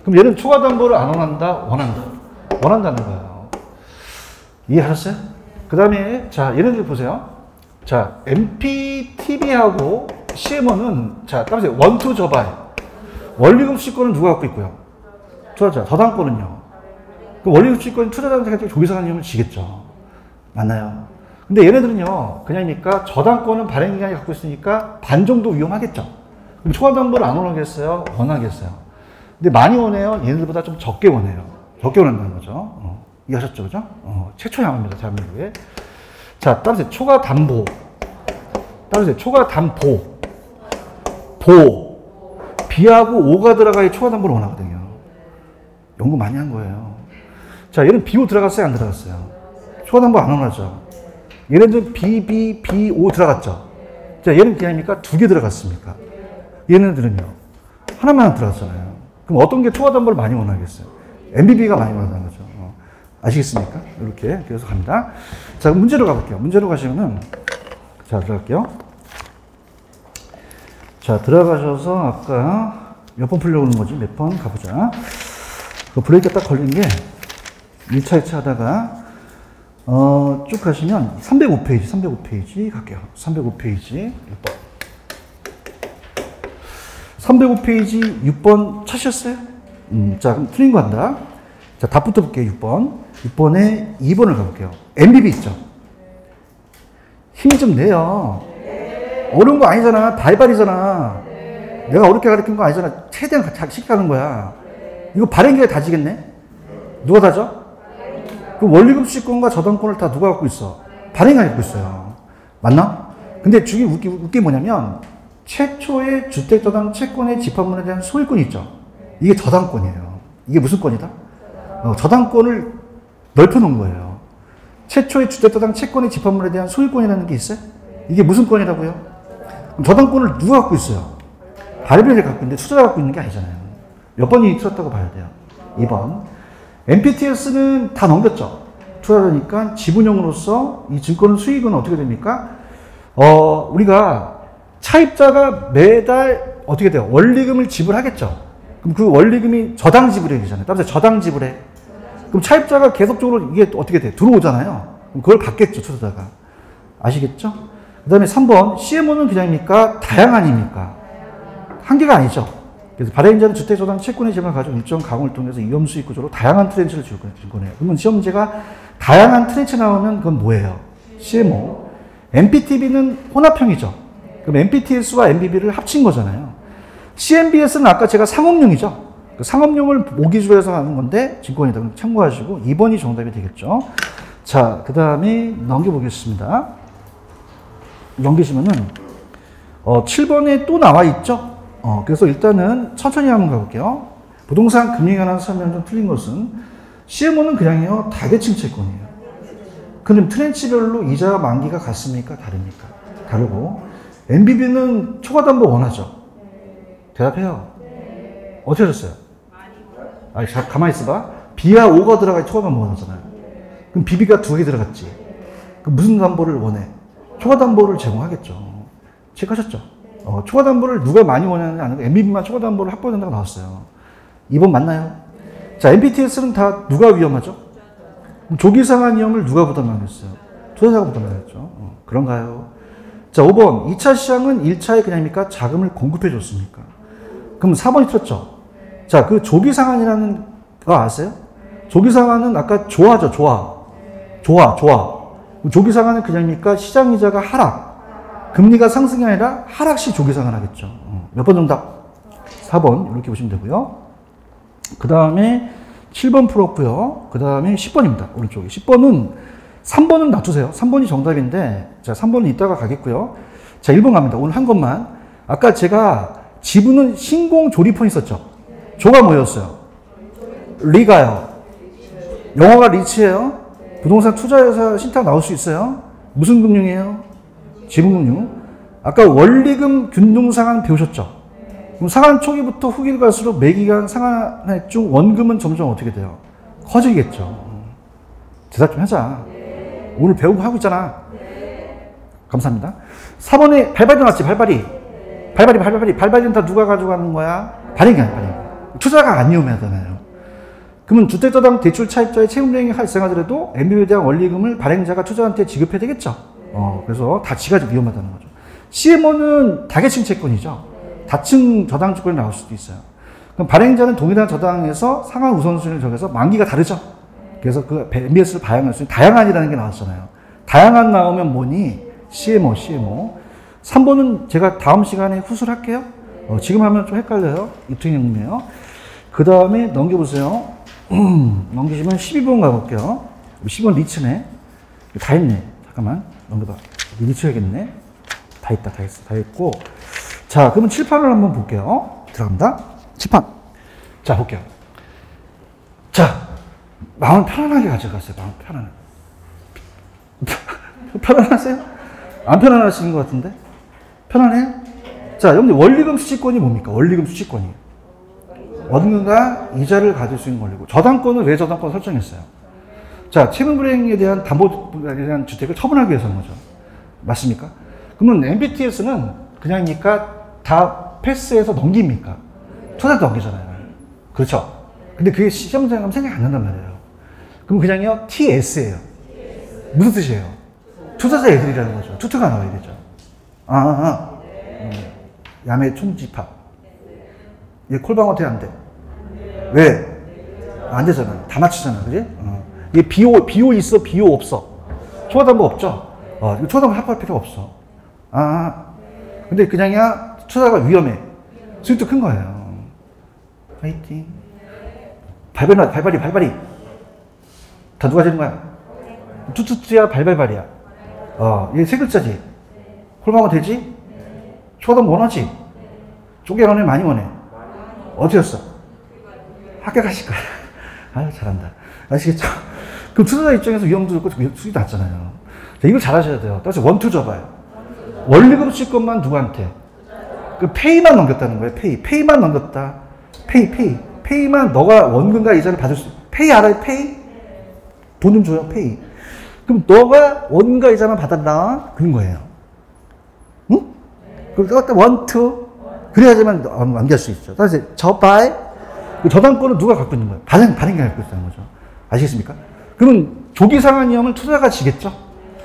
그럼 얘는 초과담보를 안 원한다? 원한다? 원한다는 거예요. 이해하셨어요? 그 다음에 자, 얘네들 보세요. 자, MPTB하고 CMO는 자, 따라서 원투 저발. 원리금 수익권은 누가 갖고 있고요? 투자자. 저당권은요? 그 원리금 수익권 투자자한테 조기상환임을 지겠죠. 맞나요? 근데 얘네들은요, 그냥입니까? 저당권은 발행기간이 갖고 있으니까 반 정도 위험하겠죠. 그럼 초과담보를 안 원하겠어요? 원하겠어요? 근데 많이 원해요? 얘네들보다 좀 적게 원해요. 적게 원한다는 거죠. 이해하셨죠? 그죠? 최초 양호입니다. 대한민국에. 자, 따라서 초과담보. 따라서 초과담보. B하고 O가 들어가야 초과담보를 원하거든요. 연구 많이 한 거예요. 자, 얘는 BO 들어갔어요? 안 들어갔어요? 초과담보 안 원하죠. 얘네들 BO 들어갔죠. 자, 얘는 그냥입니까? 두 개 들어갔습니까? 얘네들은요, 하나만 들어갔잖아요. 그럼 어떤 게 초과담보를 많이 원하겠어요? MBB가 많이 원한다는 거죠. 아시겠습니까? 이렇게 그래서 갑니다. 자, 문제로 가볼게요. 문제로 가시면은 자, 들어갈게요. 자, 들어가셔서 아까 몇 번 풀려고 하는 거지? 몇 번 가보자. 그 브레이크 딱 걸린 게 1차, 2차 하다가 쭉 가시면 305페이지 갈게요. 305페이지 6번. 305페이지 6번 찾으셨어요? 자, 그럼 틀린 거 한다. 자, 답부터 볼게요. 6번에 2번을 가볼게요. MBB 있죠? 힘 좀 내요. 어려운 거 아니잖아. 발발이잖아. 내가 어렵게 가르친 거 아니잖아. 최대한 쉽게 가는 거야. 이거 발행기가 다지겠네? 누가 다져? 그 원리금 수익권과 저당권을 다 누가 갖고 있어? 발행기가 갖고 있어요. 맞나? 근데 웃긴 게 뭐냐면 최초의 주택저당 채권의 집합문에 대한 소유권이 있죠. 이게 저당권이에요. 이게 무슨 권이다? 저당권을 넓혀놓은 거예요. 최초의 주택저당 채권의 집합물에 대한 소유권이라는 게 있어요? 이게 무슨 권이라고요? 그럼 저당권을 누가 갖고 있어요? 발행기가 갖고 있는데 투자자가 갖고 있는 게 아니잖아요. 몇 번이 있었다고 봐야 돼요? 2번. MPTS는 다 넘겼죠. 투자자니까 지분형으로서 이 증권 수익은 어떻게 됩니까? 우리가 차입자가 매달 어떻게 돼요? 원리금을 지불하겠죠. 그럼 그 원리금이 저당 지불해야 되잖아요. 따라서 저당 지불해. 그럼 차입자가 계속적으로 이게 어떻게 돼? 들어오잖아요. 그럼 그걸 받겠죠, 투자자가. 아시겠죠? 그 다음에 3번, CMO는 그냥입니까? 다양한입니까? 한계가 아니죠. 그래서 발행자는 주택저당 채권의 재물을 가지고 일정 강화를 통해서 위험수익 구조로 다양한 트렌치를 줄 거네요. 그러면 시험 문제가 다양한 트렌치 나오면 그건 뭐예요? CMO. MPTB는 혼합형이죠. 그럼 MPTS와 MBB를 합친 거잖아요. CMBS는 아까 제가 상업용이죠. 그 상업용을 모기지로 해서 하는 건데 증권이다. 그럼 참고하시고 2번이 정답이 되겠죠. 자, 그 다음에 넘겨보겠습니다. 넘기시면은 7번에 또 나와 있죠. 그래서 일단은 천천히 한번 가볼게요. 부동산 금융에 설명 좀 틀린 것은 CMO는 그냥요 다계층 채권이에요. 그럼 트렌치별로 이자 만기가 같습니까? 다릅니까? 다르고 MBB는 초과담보 원하죠? 대답해요. 어떻게 하셨어요? 아니, 가만히 있어봐. B와 O가 들어가 초과담보 원하잖아요. 그럼 BB가 2개 들어갔지. 그럼 무슨 담보를 원해? 초과담보를 제공하겠죠. 체크하셨죠? 초과담보를 누가 많이 원하는지 아니고 MBB만 초과담보를 확보된다고 나왔어요. 2번 맞나요? 자, MPTS는 다 누가 위험하죠? 조기상한 위험을 누가 부담하겠어요? 투자자가 부담하겠죠. 그런가요? 자, 5번. 2차 시장은 1차에 그냥입니까? 자금을 공급해 줬습니까? 그럼 4번이 틀렸죠? 자, 그 조기상한이라는 거 아세요? 조기상한은 아까 조화죠, 조화. 조기상한은 그냥입니까? 시장이자가 하락. 금리가 상승이 아니라 하락시 조기상한 하겠죠. 몇 번 정답? 4번. 이렇게 보시면 되고요. 그 다음에 7번 풀었고요. 그 다음에 10번입니다. 오른쪽에. 10번은 3번은 놔두세요. 3번이 정답인데, 자, 3번은 이따가 가겠고요. 자, 1번 갑니다. 오늘 한 것만. 아까 제가 지분은 신공조리폰 있었죠? 조가 뭐였어요? 리가요. 영어가 리치예요. 부동산 투자회사 신탁 나올 수 있어요. 무슨 금융이에요? 지분금융. 아까 원리금 균등상환 배우셨죠? 그럼 상환 초기부터 후기를 갈수록 매기간 상환액 중 원금은 점점 어떻게 돼요? 커지겠죠. 대답 좀 하자. 오늘 배우고 하고 있잖아. 감사합니다. 4번에 발발이 나왔지, 발발이. 발발이는 다 누가 가져가는 거야? 발행이 아니야, 발행. 투자가 안 위험하잖아요. 그러면 주택저당 대출 차입자의 채무불이행이 발생하더라도 MBB에 대한 원리금을 발행자가 투자한테 지급해야 되겠죠. 그래서 다 지가 위험하다는 거죠. CMO는 다계층 채권이죠. 다층 저당 주권이 나올 수도 있어요. 그럼 발행자는 동일한 저당에서 상환 우선순위를 정해서 만기가 다르죠. 그래서 그 MBS를 발행할 수 있는 다양한이라는 게 나왔잖아요. 다양한 나오면 뭐니? CMO. 3번은 제가 다음 시간에 후술 할게요. 지금 하면 좀 헷갈려요. 이통형이네요. 그 다음에 넘겨보세요. 넘기시면 12번 가볼게요. 12번 리츠네. 다 했네. 잠깐만. 넘겨봐. 리츠 해야겠네. 다 했어. 다 했고. 자, 그러면 칠판을 한번 볼게요. 들어갑니다. 칠판. 자, 볼게요. 자, 마음 편안하게 가져가세요. 마음 편안하게. 편안하세요? 안 편안하신 것 같은데? 편안해요? 자, 여러분들 원리금 수취권이 뭡니까? 원리금 수취권이. 원금과 이자를 가질 수 있는 권리고, 저당권은 왜 저당권 설정했어요? 자, 채무불이행에 대한 담보에 대한 주택을 처분하기 위해서 한 거죠. 맞습니까? 그러면 MBTS는 그냥입니까? 다 패스해서 넘깁니까? 투자도 넘기잖아요. 그렇죠? 근데 그게 시험장에 가면 생각이 안 난단 말이에요. 그럼 그냥요, TS예요. 무슨 뜻이에요? 투자자 애들이라는 거죠. 투투가 나와야 되죠. 야매 총집합. 얘 콜방 어떻게 안 돼? 왜? 안 되잖아. 다 맞추잖아. 그지? 얘 비오 있어? 비오 없어? 초과담보 없죠? 이거 초과담보 합할 필요 없어. 근데 그냥이야, 투자가 위험해. 수익도 큰 거예요. 파이팅. 발발이. 다 누가 지는 거야? 투투투야, 발발이야. 얘 세 글자지? 콜방어 되지? 초과담보 원하지? 쪼개 원해, 많이 원해? 어떻게 했어? 합격하실 거야. 아유, 잘한다. 아시겠죠? 그럼 투자자 입장에서 위험도 좋고 수익도 낮잖아요. 자, 이걸 잘 하셔야 돼요. 따라서 원투 줘봐요. 원리금 칠 것만 누구한테? 그 페이만 넘겼다는 거예요. 페이만 넘겼다. 페이만 너가 원금과 이자를 받을 수 있다. 페이 알아요? 페이? 돈 좀 줘요, 페이. 그럼 너가 원가 이자만 받았다. 그런 거예요. 응? 그럼 원, 투. 그래야지만 완기할 수 있죠. 다시 저바이. 저당권은 누가 갖고 있는 거예요? 발행이 갖고 있다는 거죠. 아시겠습니까? 그러면 조기상환위험은 투자가 지겠죠?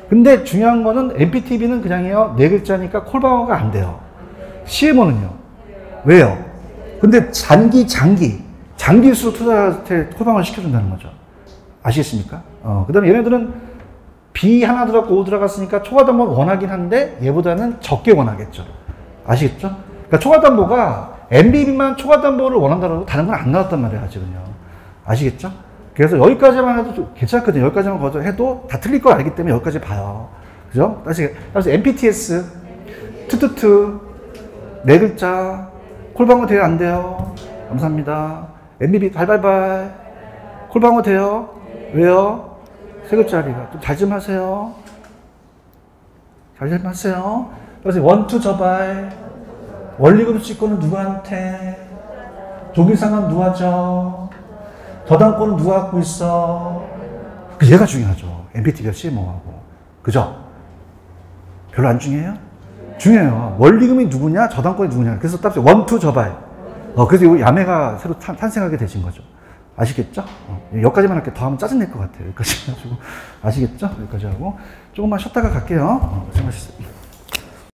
근데 중요한 거는 MPTB는 그냥요, 네 글자니까 콜방어가 안 돼요. CMO는요. 왜요? 근데 장기수로 투자한테 콜방어를 시켜준다는 거죠. 아시겠습니까? 그 다음에 얘네들은 B 하나 들어갔고 O 들어갔으니까 초과담보를 원하긴 한데 얘보다는 적게 원하겠죠. 아시겠죠? 그러니까 초과담보가 MBB만 초과담보를 원한다고 다른 건 안 나왔단 말이에요, 아직은요. 아시겠죠? 그래서 여기까지만 해도 괜찮거든요. 여기까지만 해도 다 틀릴 걸 알기 때문에 여기까지 봐요. 그죠? 따라서 MPTS, 투투투, 네 글자, 콜방어 돼요, 안 돼요? 감사합니다. MBB 발발발, 콜방어 돼요? 왜요? 세 글자리가. 좀 잘 좀 하세요. 잘 좀 하세요. 그래서 원투 저발, 원리금 찍고는 누구한테? 조기상환 누가죠? 저당권은 누가 갖고 있어? 얘가 중요하죠. MPT가 CMO하고. 그죠? 별로 안 중요해요? 중요해요. 원리금이 누구냐? 저당권이 누구냐? 그래서 딱 원투 저발. 그래서 이 야매가 새로 탄생하게 되신 거죠. 아시겠죠? 여기까지만 할게. 더 하면 짜증낼 것 같아요. 여기까지 해가지고. 아시겠죠? 여기까지 하고. 조금만 쉬었다가 갈게요. 수고하셨어요.